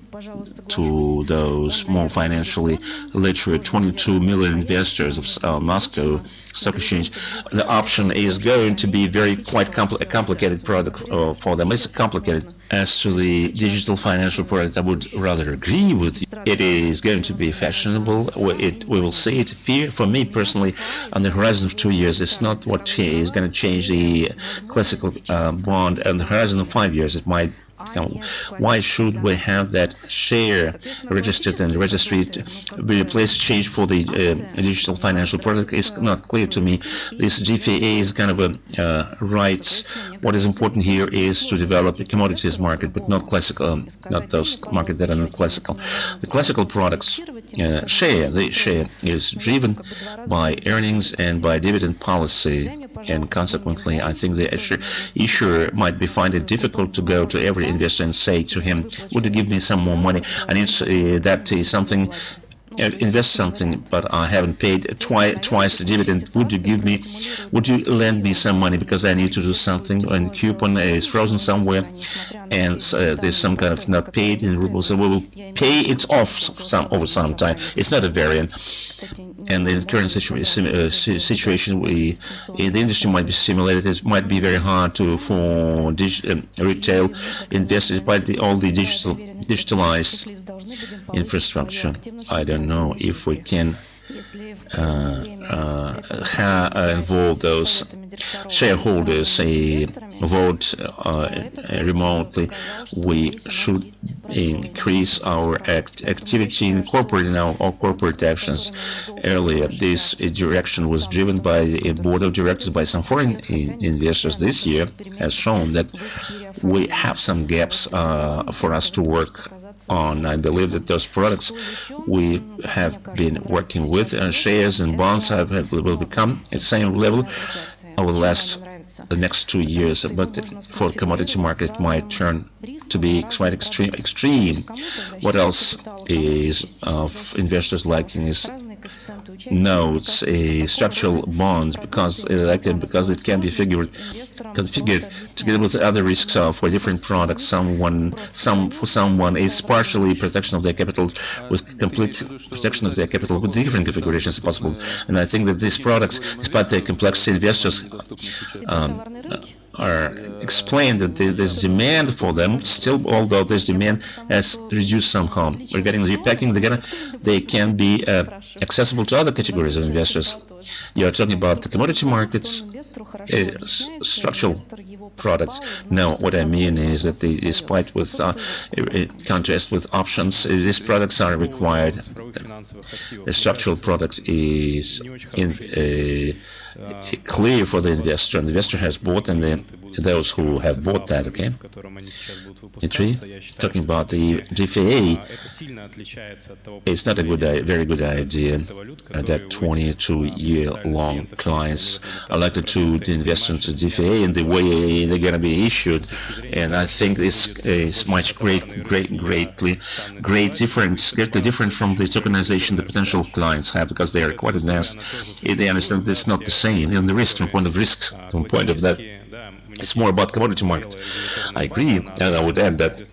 to those more financially literate 22 million investors of Moscow Stock Exchange, the option is going to be quite a complicated product for them. It's complicated. As to the digital financial product, I would rather agree with you. It is going to be fashionable. We will see it appear. For me personally, on the horizon of 2 years, it's not what is going to change the classical bond. On the horizon of 5 years, it might. Why should we have that share registered in the registry be replaced, change for the digital financial product? Is not clear to me. This GFA is kind of a rights. What is important here is to develop a commodities market, but not classical, not those markets that are not classical. The classical products the share is driven by earnings and by dividend policy. And consequently, I think the issuer might find it difficult to go to every investor and say to him, "Would you give me some more money? I need that is something." Invest something, but I haven't paid twice the dividend. Would you lend me some money because I need to do something, and the coupon is frozen somewhere, and there's some kind of not paid in rubles, so we will pay it off over some time. It's not a variant. And in the current situation, the industry might be simulated. It might be very hard for retail investors, despite all the digitalized infrastructure. I don't know if we can involve those shareholders vote remotely. We should increase our activity, incorporating our corporate actions earlier. This direction was driven by the board of directors, by some foreign investors. This year has shown that we have some gaps for us to work on. I believe that those products we have been working with, shares and bonds, will become at the same level over the next 2 years. But for the commodity market, it might turn to be quite extreme. What else is of investors liking is notes, structural bonds, because it can be configured together with other risks for different products. For someone is partially protection of their capital, with complete protection of their capital, with different configurations possible. And I think that these products, despite their complexity, investors are explained that there's demand for them still, although this demand has reduced somehow. Regarding the repacking, they can be accessible to other categories of investors. You are talking about the commodity markets, structural products. Now, what I mean is that despite with contrast with options, these products are required. The structural product is clear for the investor, and the investor has bought, and those who have bought that, okay? Dmitry, talking about the GFA, it's not a very good idea that 22 year long clients are likely to invest into DFA and the way they're going to be issued. And I think this is much greatly different from the tokenization the potential clients have, because they are quite advanced. They understand this is not the same. And the risk, from point of that, it's more about commodity market. I agree, and I would add that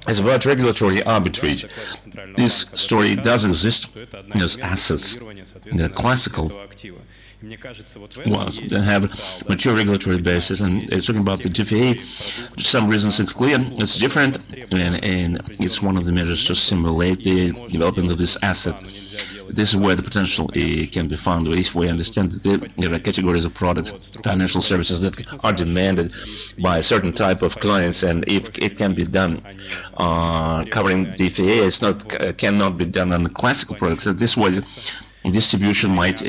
as about regulatory arbitrage, this story does exist as assets. The classical ones that have mature regulatory basis, and it's talking about the DFA. For some reasons it's clear, it's different, and it's one of the measures to simulate the development of this asset. This is where the potential can be found, if we understand that there are categories of products, financial services that are demanded by a certain type of clients, and if it can be done covering DFA, cannot be done on the classical products. So this way distribution might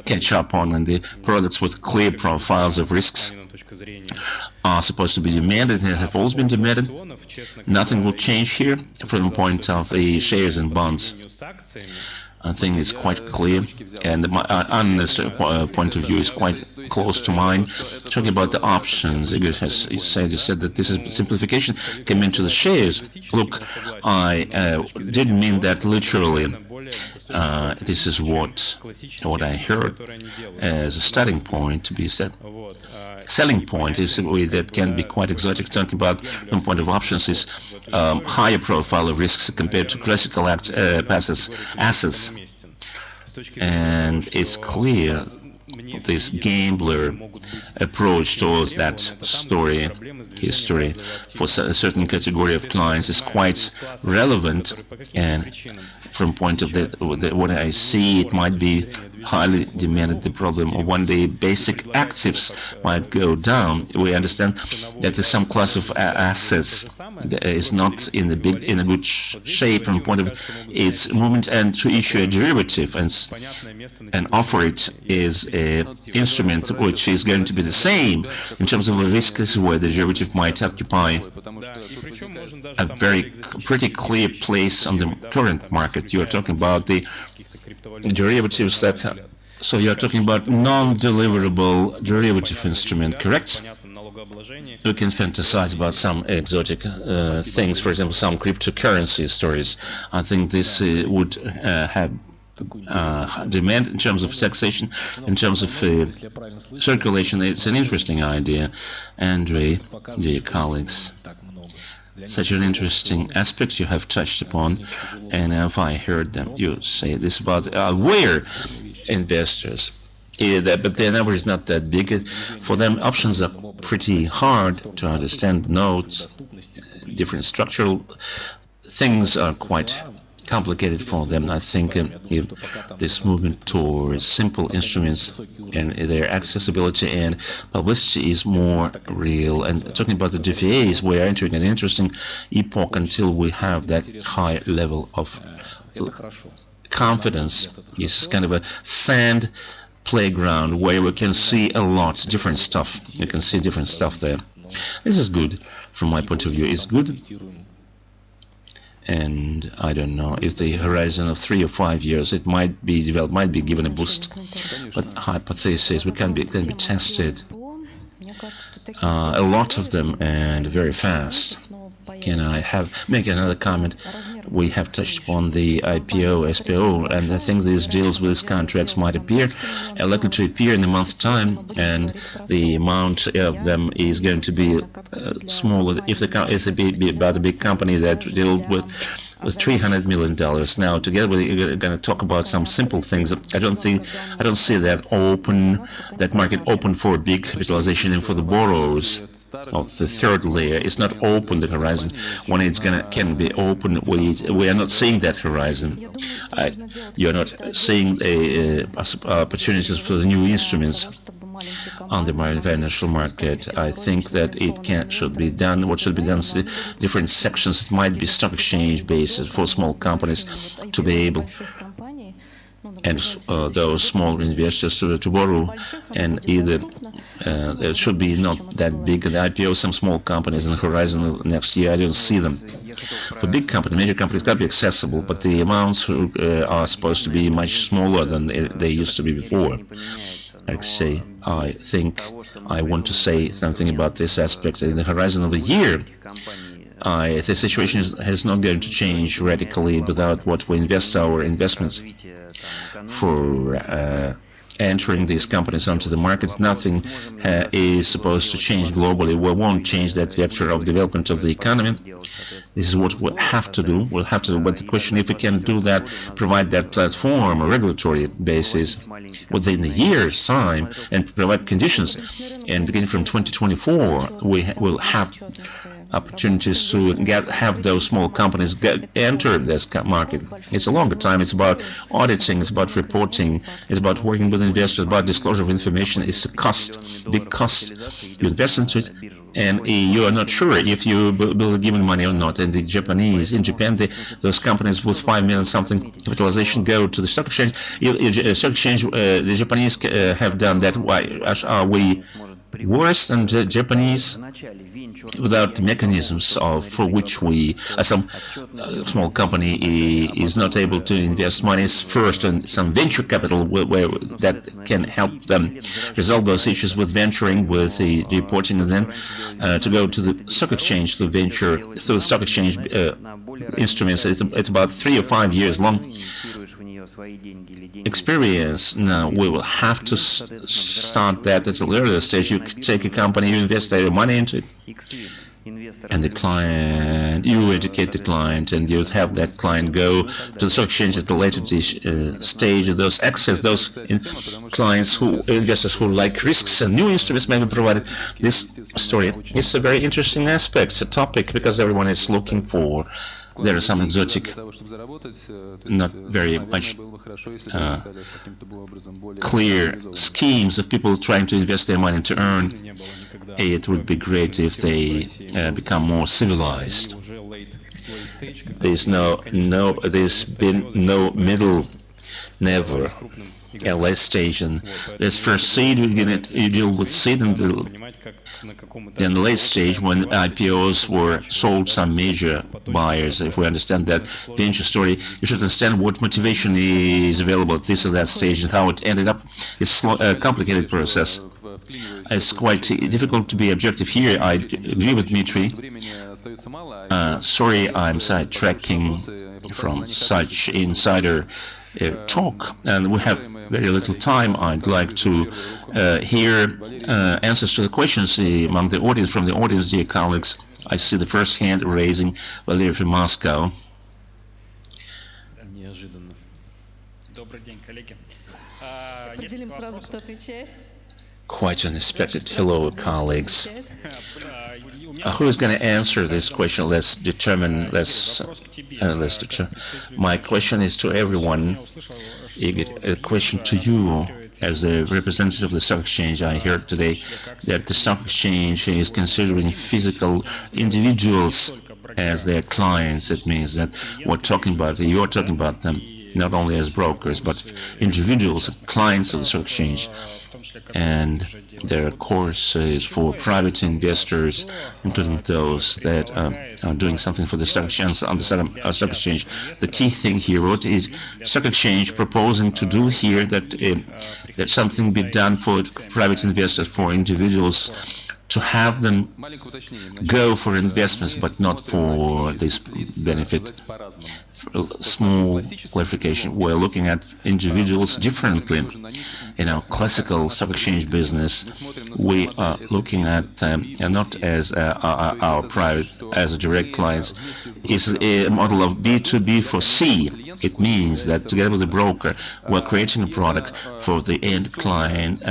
catch up on, and the products with clear profiles of risks are supposed to be demanded and have always been demanded. Nothing will change here from the point of shares and bonds. I think it's quite clear, and my honest point of view is quite close to mine. Talking about the options, Igor has said that this is simplification came into the shares. Look, I didn't mean that literally. This is what I heard as a starting point to be said. Selling point is a way that can be quite exotic. Talking about from point of options is higher profile of risks compared to classical assets, and it's clear this gambler approach towards that history for a certain category of clients is quite relevant, and from point of what I see, it might be highly demanded. The problem of when the basic actives might go down, we understand that there's some class of assets that is not in a good shape from point of its movement, and to issue a derivative and offer it is an instrument which is going to be the same in terms of the risk. This is where the derivative might occupy a pretty clear place on the current market. You are talking about the derivatives so you are talking about non-deliverable derivative instrument, correct? We can fantasize about some exotic things, for example, some cryptocurrency stories. I think this would have demand in terms of taxation, in terms of circulation. It's an interesting idea, Andrey, dear colleagues. Such an interesting aspect you have touched upon, and if I heard them, you say this about aware investors, but their number is not that big. For them, options are pretty hard to understand. Notes, different structural things are quite complicated for them. I think if this movement towards simple instruments and their accessibility and publicity is more real, and talking about the DFAs, we are entering an interesting epoch until we have that high level of confidence. It's kind of a sand playground where we can see a lot different stuff. You can see different stuff there. This is good from my point of view. It's good. And I don't know if the horizon of 3 or 5 years it might be developed, might be given a boost. But hypotheses can be tested, a lot of them, and very fast. Can I make another comment? We have touched upon the IPO, SPO, and I think these deals with these contracts might appear, likely to appear in a month's time, and the amount of them is going to be smaller. If it's be about a big company that deals with $300 million. Now, together we're going to talk about some simple things. I don't see that market open for a big capitalization, and for the borrowers of the third layer, it's not open. The horizon when it's can be open, we are not seeing that horizon. You're not seeing opportunities for the new instruments on the financial market. I think that should be done. What should be done is the different sections. It might be stock exchange basis for small companies to be able and those small investors to borrow, and either it should be not that big an IPO. Some small companies in the horizon of next year, I don't see them. For big companies, major companies, got to be accessible, but the amounts are supposed to be much smaller than they used to be before. I think I want to say something about this aspect. In the horizon of the year, the situation is not going to change radically without what we invest our investments for entering these companies onto the market. Nothing is supposed to change globally. We won't change that vector of development of the economy. This is what we'll have to do. We'll have to do. But the question, if we can do that, provide that platform, a regulatory basis within a year's time, and provide conditions, and beginning from 2024, we will have opportunities to have those small companies enter this market. It's a longer time. It's about auditing. It's about reporting. It's about working with investors. About disclosure of information. It's a cost, big cost. You invest into it, and you are not sure if you will be given money or not. And in Japan, those companies with 5 million something capitalization go to the stock exchange. The Japanese have done that. Why are we worse than the Japanese without the mechanisms for which some small company is not able to invest monies first and some venture capital where that can help them resolve those issues with venturing, with the reporting, and then to go to the stock exchange to venture through the stock exchange instruments. It's about 3 or 5 years long experience. Now we will have to start that at an earlier stage. You take a company, you invest your money into it, and the client, you educate the client, and you have that client go to the stock exchange at the later stage. Those clients, investors who like risks and new instruments may be provided. This story is a very interesting aspect, a topic, because everyone is looking for. There are some exotic, not very much clear schemes of people trying to invest their money to earn. It would be great if they become more civilized. There's been no middle, never. A late stage, and this first seed, you deal with seed, and then the late stage when IPOs were sold, some major buyers. If we understand that venture story, you should understand what motivation is available at this or that stage and how it ended up. It's a complicated process. It's quite difficult to be objective here. I agree with Dmitry. Sorry, I'm sidetracking from such insider talk, and we have very little time. I'd like to hear answers to the questions among the audience, from the audience, dear colleagues. I see the first hand raising, Vladimir from Moscow. Quite unexpected. Hello, colleagues. Who is going to answer this question? Let's determine. My question is to everyone. Igor, a question to you as a representative of the stock exchange. I heard today that the stock exchange is considering physical individuals as their clients. It means that you're talking about them not only as brokers, but individuals, clients of the stock exchange. And their course is for private investors, including those that are doing something for the stock exchange. On the stock exchange, the key thing here, what is stock exchange proposing to do here, that something be done for private investors, for individuals, to have them go for investments, but not for this benefit. Small clarification. We're looking at individuals differently. In our classical stock exchange business, we are looking at them not as our private, as direct clients. It's a model of B2B for C. It means that together with the broker, we're creating a product for the end client,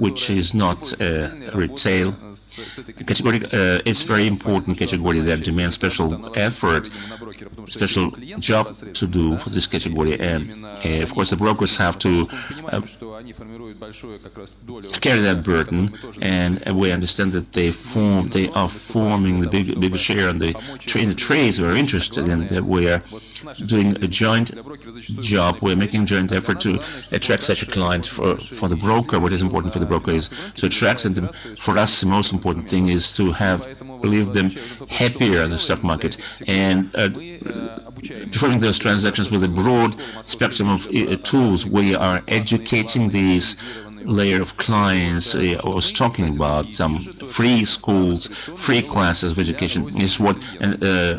which is not retail category. It's very important category that demands special effort, special job to do for this category. And of course, the brokers have to carry that burden, and we understand that they are forming the bigger share in the trades we're interested in. That we are doing a joint job. We're making a joint effort to attract such a client for the broker. What is important for the broker is to attract them. For us, the most important thing is to leave them happier in the stock market and performing those transactions with a broad spectrum of tools. We are educating these layer of clients. I was talking about some free schools, free classes of education. Is what I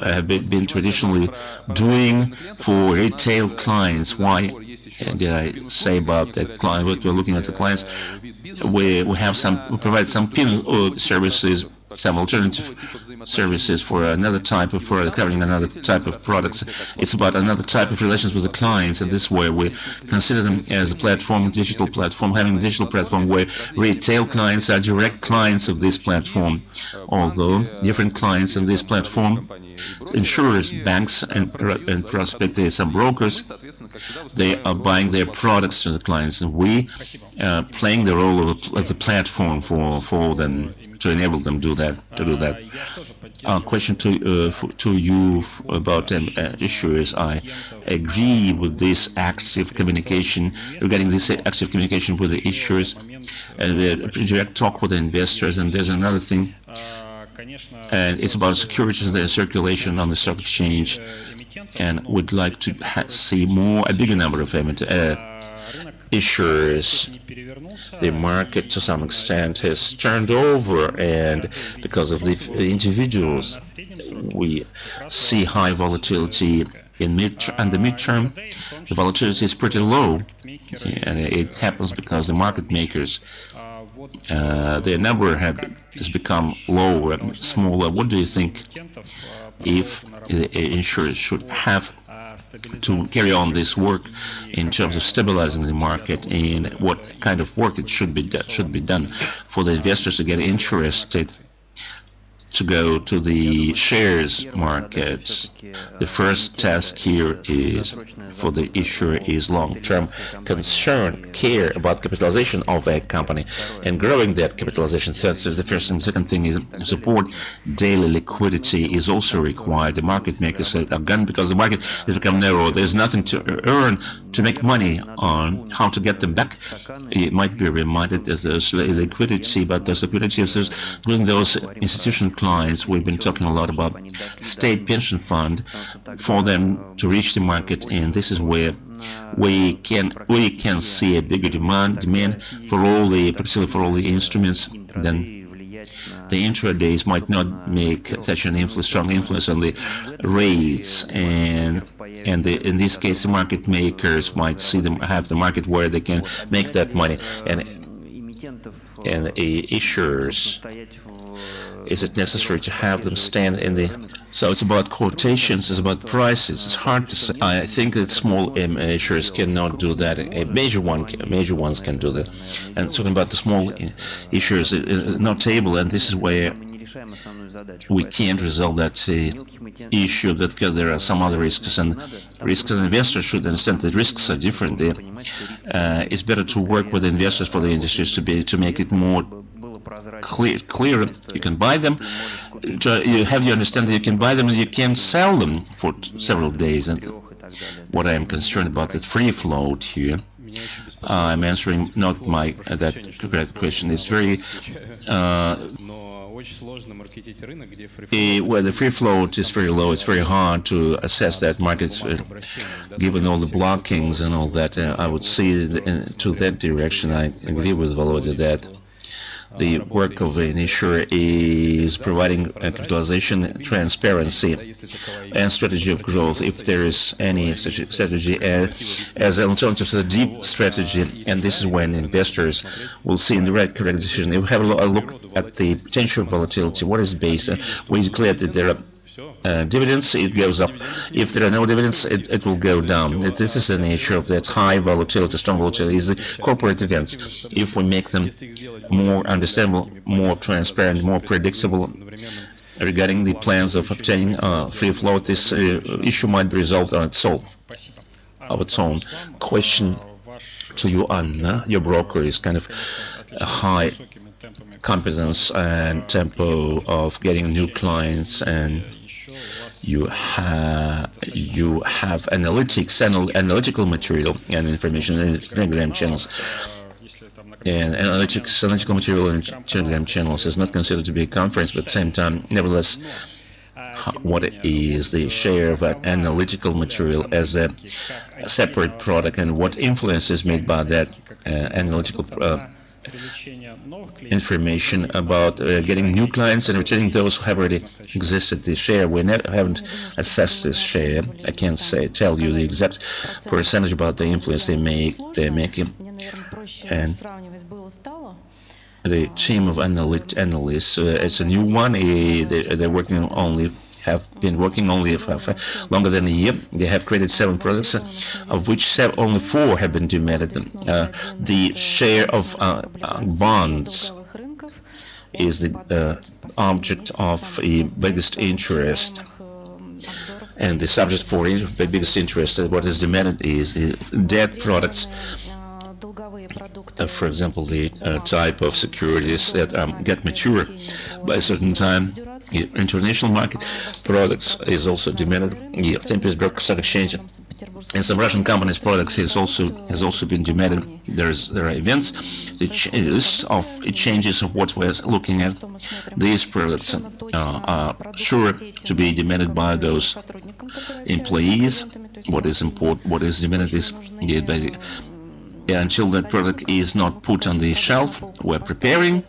have been traditionally doing for retail clients. Why did I say about that client? What we're looking at the clients, we provide some payment services, some alternative services for another type of product, covering another type of products. It's about another type of relations with the clients, and this way we consider them as a platform, digital platform, having a digital platform where retail clients are direct clients of this platform, although different clients in this platform, insurers, banks, and prospectors, some brokers, they are buying their products to the clients, and we playing the role of the platform for them, to enable them to do that. Question to you about issuers. I agree with this active communication, regarding this active communication with the issuers, and the direct talk with the investors. And there's another thing, and it's about securities and their circulation on the stock exchange. And we'd like to see a bigger number of issuers. The market to some extent has turned over, and because of the individuals, we see high volatility in the midterm. The volatility is pretty low, and it happens because the market makers, their number has become lower, smaller. What do you think if the insurers should have to carry on this work in terms of stabilizing the market, and what kind of work it should be done for the investors to get interested to go to the shares markets? The first task here is for the issuer is long-term concern, care about capitalization of a company and growing that capitalization. That's the first and second thing is support. Daily liquidity is also required. The market makers are gone because the market has become narrow. There's nothing to earn, to make money on. How to get them back? It might be reminded that there's liquidity, but there's liquidity of including those institutional clients. We've been talking a lot about state pension fund for them to reach the market, and this is where we can see a bigger demand for all the instruments. Then the intradays might not make such an strong influence on the rates, and in this case the market makers might have the market where they can make that money, and issuers, is it necessary to have them stand in the... So it's about quotations, it's about prices. It's hard to say. I think that small issuers cannot do that. Major ones can do that. And talking about the small issuers, not able, and this is where we can't resolve that issue, that there are some other risks, and investors should understand that risks are different. It's better to work with investors for the industries to make it more clear. You can buy them, you understand that you can buy them and you can sell them for several days. And what I am concerned about, the free float here, I'm answering not that correct question. It's very where the free float is very low, it's very hard to assess that market, given all the blockings and all that. I would see to that direction. I agree with Volodya that the work of an issuer is providing capitalization, transparency, and strategy of growth. If there is any such strategy as an alternative to the deep strategy, and this is when investors will see in the correct decision. If we have a look at the potential volatility, what is based? We declare that there are dividends, it goes up. If there are no dividends, it will go down. This is the nature of that high volatility, strong volatility, is the corporate events. If we make them more understandable, more transparent, more predictable regarding the plans of obtaining free float, this issue might be resolved on its own. Question to you, Anna. Your broker is kind of a high competence and tempo of getting new clients, and you have analytical material and information in Telegram channels. And analytical material in Telegram channels is not considered to be a conference, but at the same time, nevertheless, what is the share of analytical material as a separate product, and what influence is made by that analytical information about getting new clients and retaining those who have already existed. The share, we haven't assessed this share. I can't tell you the exact percentage about the influence they're making. And the team of analysts, it's a new one. Have been working only for longer than a year. They have created 7 products, of which only 4 have been dematted. The share of bonds is the object of the biggest interest, and the subject for the biggest interest. What is dematted is debt products. For example, the type of securities that get mature by a certain time. International market products is also dematted. The St. Petersburg Stock Exchange and some Russian companies' products has also been dematted. There are events, the changes of what we're looking at. These products are sure to be dematted by those employees. What is important, what is dematted is until that product is not put on the shelf, we're preparing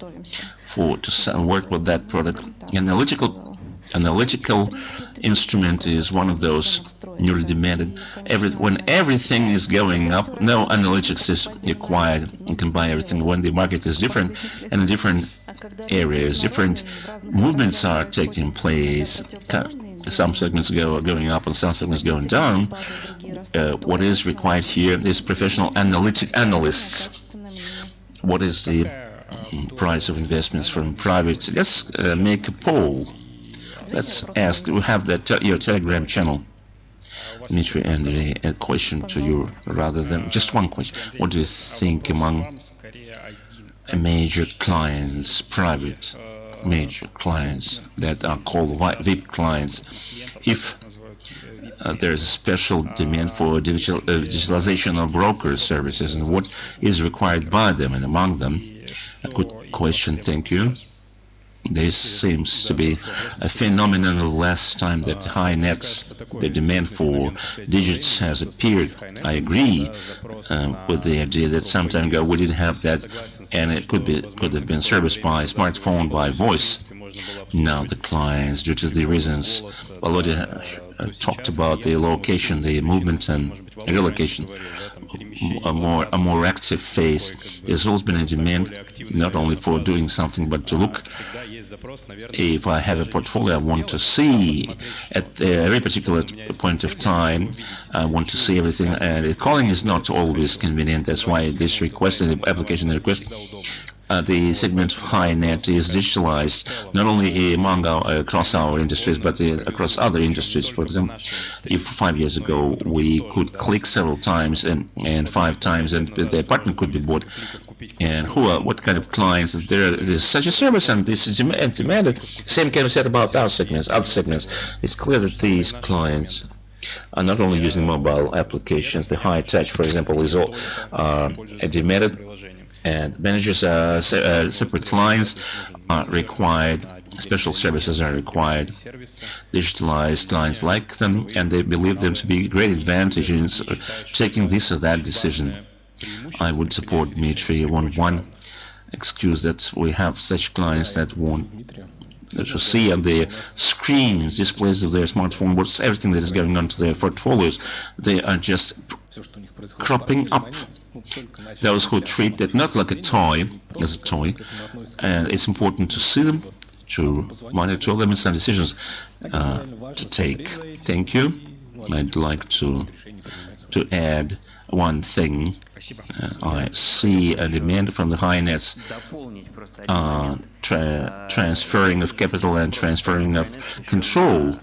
to work with that product. Analytical instrument is one of those newly demanded. When everything is going up, no analytics is required. You can buy everything. When the market is different and in different areas, different movements are taking place. Some segments going up and some segments going down. What is required here is professional analysts. What is the price of investments from private? Let's make a poll. Let's ask. We have your Telegram channel, Dmitry, and a question to you rather than just one question. What do you think among major clients, private major clients that are called VIP clients, if there's a special demand for digitalization of broker services, and what is required by them and among them? A good question, thank you. This seems to be a phenomenon of the last time that high nets, the demand for digits has appeared. I agree with the idea that some time ago we didn't have that, and it could have been serviced by smartphone, by voice. Now the clients, due to the reasons Volodya talked about, the location, the movement and relocation, a more active phase. There's always been a demand not only for doing something but to look. If I have a portfolio, I want to see at every particular point of time. I want to see everything, and calling is not always convenient. That's why this request, the application request, the segment of high net is digitalized not only across our industries but across other industries. For example, if 5 years ago we could click several times and 5 times and the apartment could be bought, and what kind of clients, if there is such a service and this is demanded, same can be said about our segments, other segments. It's clear that these clients are not only using mobile applications. The high touch, for example, is all demanded. And managers, separate clients are required, special services are required. Digitalized clients like them, and they believe them to be great advantage in taking this or that decision. I would support Dmitry on one excuse that we have such clients that want to see on their screens, displays of their smartphone, what's everything that is going on to their portfolios. They are just cropping up. Those who treat that not like a toy, as a toy, and it's important to see them, to monitor them, and some decisions to take. Thank you. I'd like to add one thing. I see a demand from the high nets, transferring of capital and transferring of control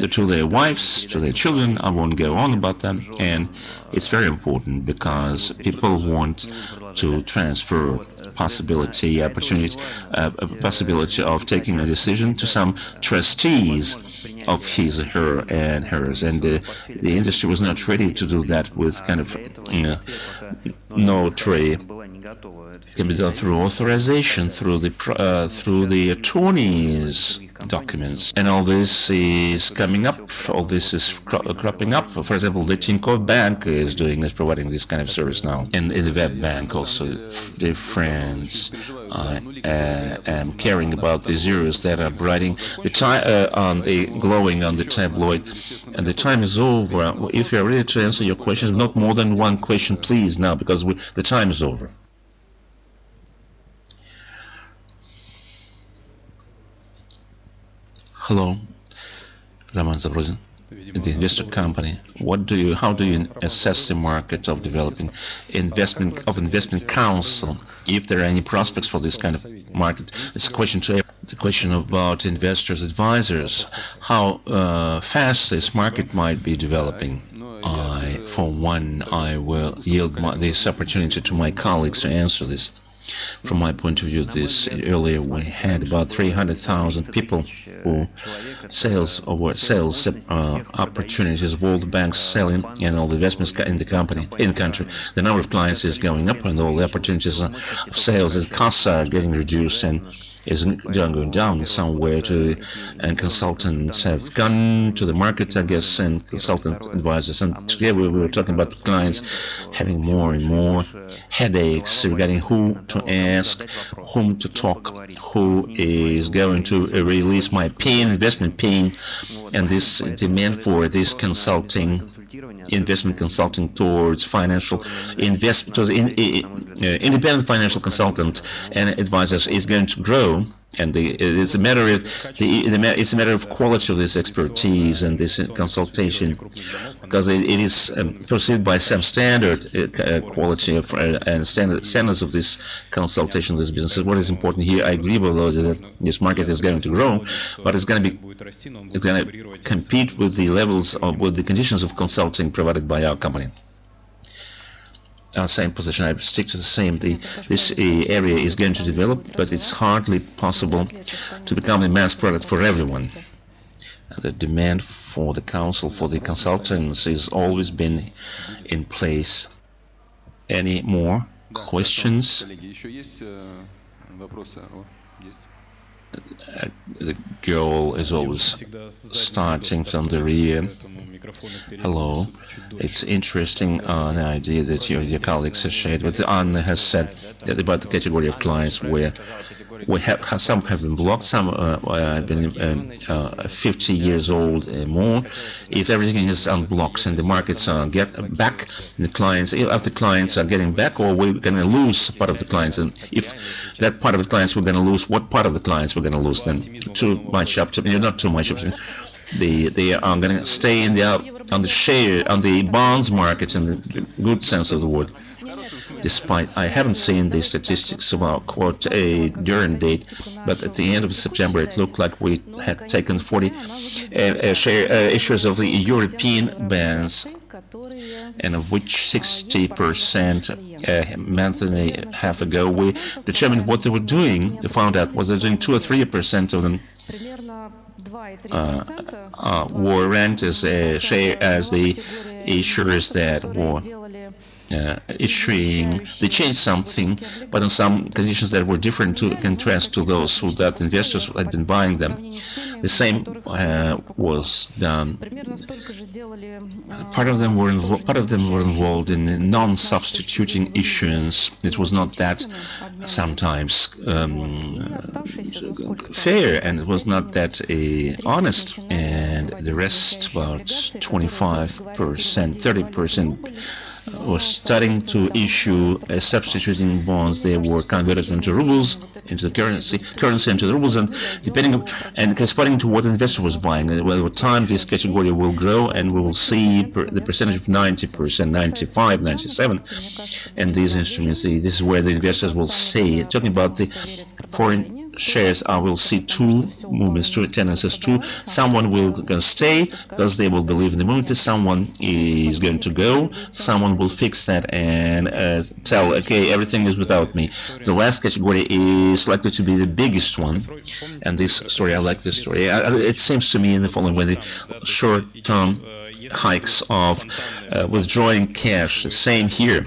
to their wives, to their children. I won't go on about them. And it's very important because people want to transfer possibility of taking a decision to some trustees of his or her and hers, and the industry was not ready to do that with kind of notary. Can be done through authorization, through the attorney's documents, and all this is coming up. All this is cropping up. For example, the Sovcombank is providing this kind of service now, and in the web bank also. Dear friends, I am caring about the zeros that are writing the glowing on the tabloid, and the time is over. If you are ready to answer your questions, not more than one question, please, now, because the time is over. Hello, Roman Zabrozin, the investor company. How do you assess the market of developing investment council? If there are any prospects for this kind of market, it's a question to the question about investors, advisors. How fast this market might be developing. For one, I will yield this opportunity to my colleagues to answer this. From my point of view, earlier we had about 300,000 people who sales opportunities of all the banks selling and all the investments in the country. The number of clients is going up, and all the opportunities of sales and costs are getting reduced, and is going down somewhere. And consultants have gone to the market, I guess, and consultant advisors. And today we were talking about clients having more and more headaches regarding who to ask, whom to talk, who is going to release my investment pain, and this demand for this investment consulting towards independent financial consultant and advisors is going to grow. And it's a matter of quality of this expertise and this consultation, because it is perceived by some standard quality of and standards of this consultation, this business. What is important here? I agree with those that this market is going to grow, but it's going to compete with the levels with the conditions of consulting provided by our company. Same position. I stick to the same. This area is going to develop, but it's hardly possible to become a mass product for everyone. The demand for the council, for the consultants, has always been in place. Any more questions? The girl is always starting from the rear. Hello. It's interesting an idea that your colleagues have shared. What Anna has said about the category of clients where some have been blocked, some have been 50 years old and more. If everything is unblocked and the markets get back, the clients, if the clients are getting back, or we're going to lose part of the clients, and if that part of the clients we're going to lose, what part of the clients we're going to lose then? Too much up to not too much up to. They are going to stay on the bonds market in the good sense of the word. Despite I haven't seen the statistics of our quote during date, but at the end of September it looked like we had taken 40 issues of the European bonds, and of which 60% a month and a half ago we determined what they were doing. They found out what they're doing. 2 or 3% of them were ranked as a share as the issuers that were issuing. They changed something, but on some conditions that were different to contrast to those that investors had been buying them. The same was done. Part of them were involved in non-substituting issuance. It was not that sometimes fair, and it was not that honest. And the rest, about 25%, 30%. Was starting to issue substituting bonds. They were converted into rubles, into the currency into the rubles, and corresponding to what the investor was buying. And over time, this category will grow, and we will see the percentage of 90%, 95, 97, and these instruments. This is where the investors will say. Talking about the foreign shares, I will see two movements, two tendencies. Someone will gonna stay because they will believe in the movement. Someone is going to go. Someone will fix that and tell, okay, everything is without me. The last category is likely to be the biggest one. And this story, I like this story. It seems to me in the following way: the short-term hikes of withdrawing cash. The same here.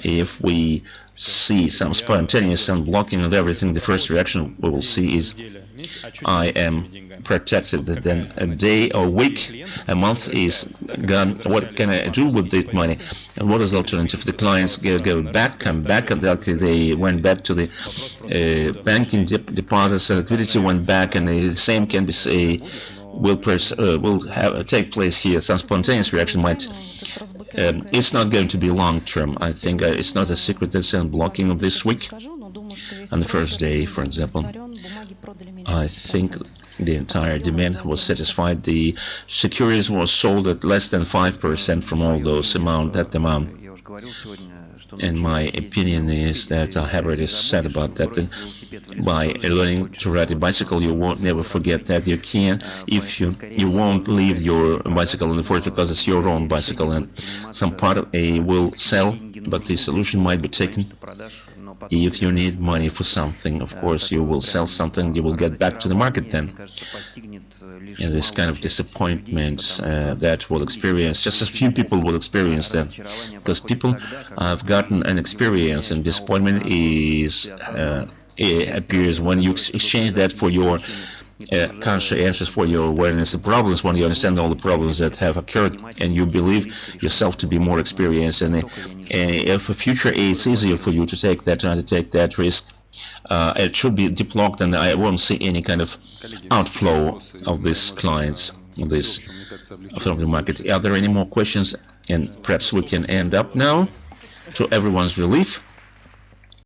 If we see some spontaneous unblocking of everything, the first reaction we will see is, I am protected. Then a day or week, a month is gone. What can I do with this money? And what is the alternative? The clients go back, come back, and they went back to the banking deposits, and liquidity went back, and the same can be will take place here. Some spontaneous reaction might. It's not going to be long term. I think it's not a secret that's unblocking of this week. On the first day, for example, I think the entire demand was satisfied. The securities were sold at less than 5% from all those amount. And my opinion is that I have already said about that. By learning to ride a bicycle, you won't never forget that you can. If you won't leave your bicycle in the forest because it's your own bicycle, and some part of will sell, but the solution might be taken. If you need money for something, of course, you will sell something, you will get back to the market then. And this kind of disappointment that will experience, just a few people will experience that. Because people have gotten an experience, and disappointment is appears when you exchange that for your conscientious, for your awareness of problems, when you understand all the problems that have occurred and you believe yourself to be more experienced. And if a future it's easier for you to take that risk, it should be deplocked, and I won't see any kind of outflow of these clients from the market. Are there any more questions? And perhaps we can end up now to everyone's relief.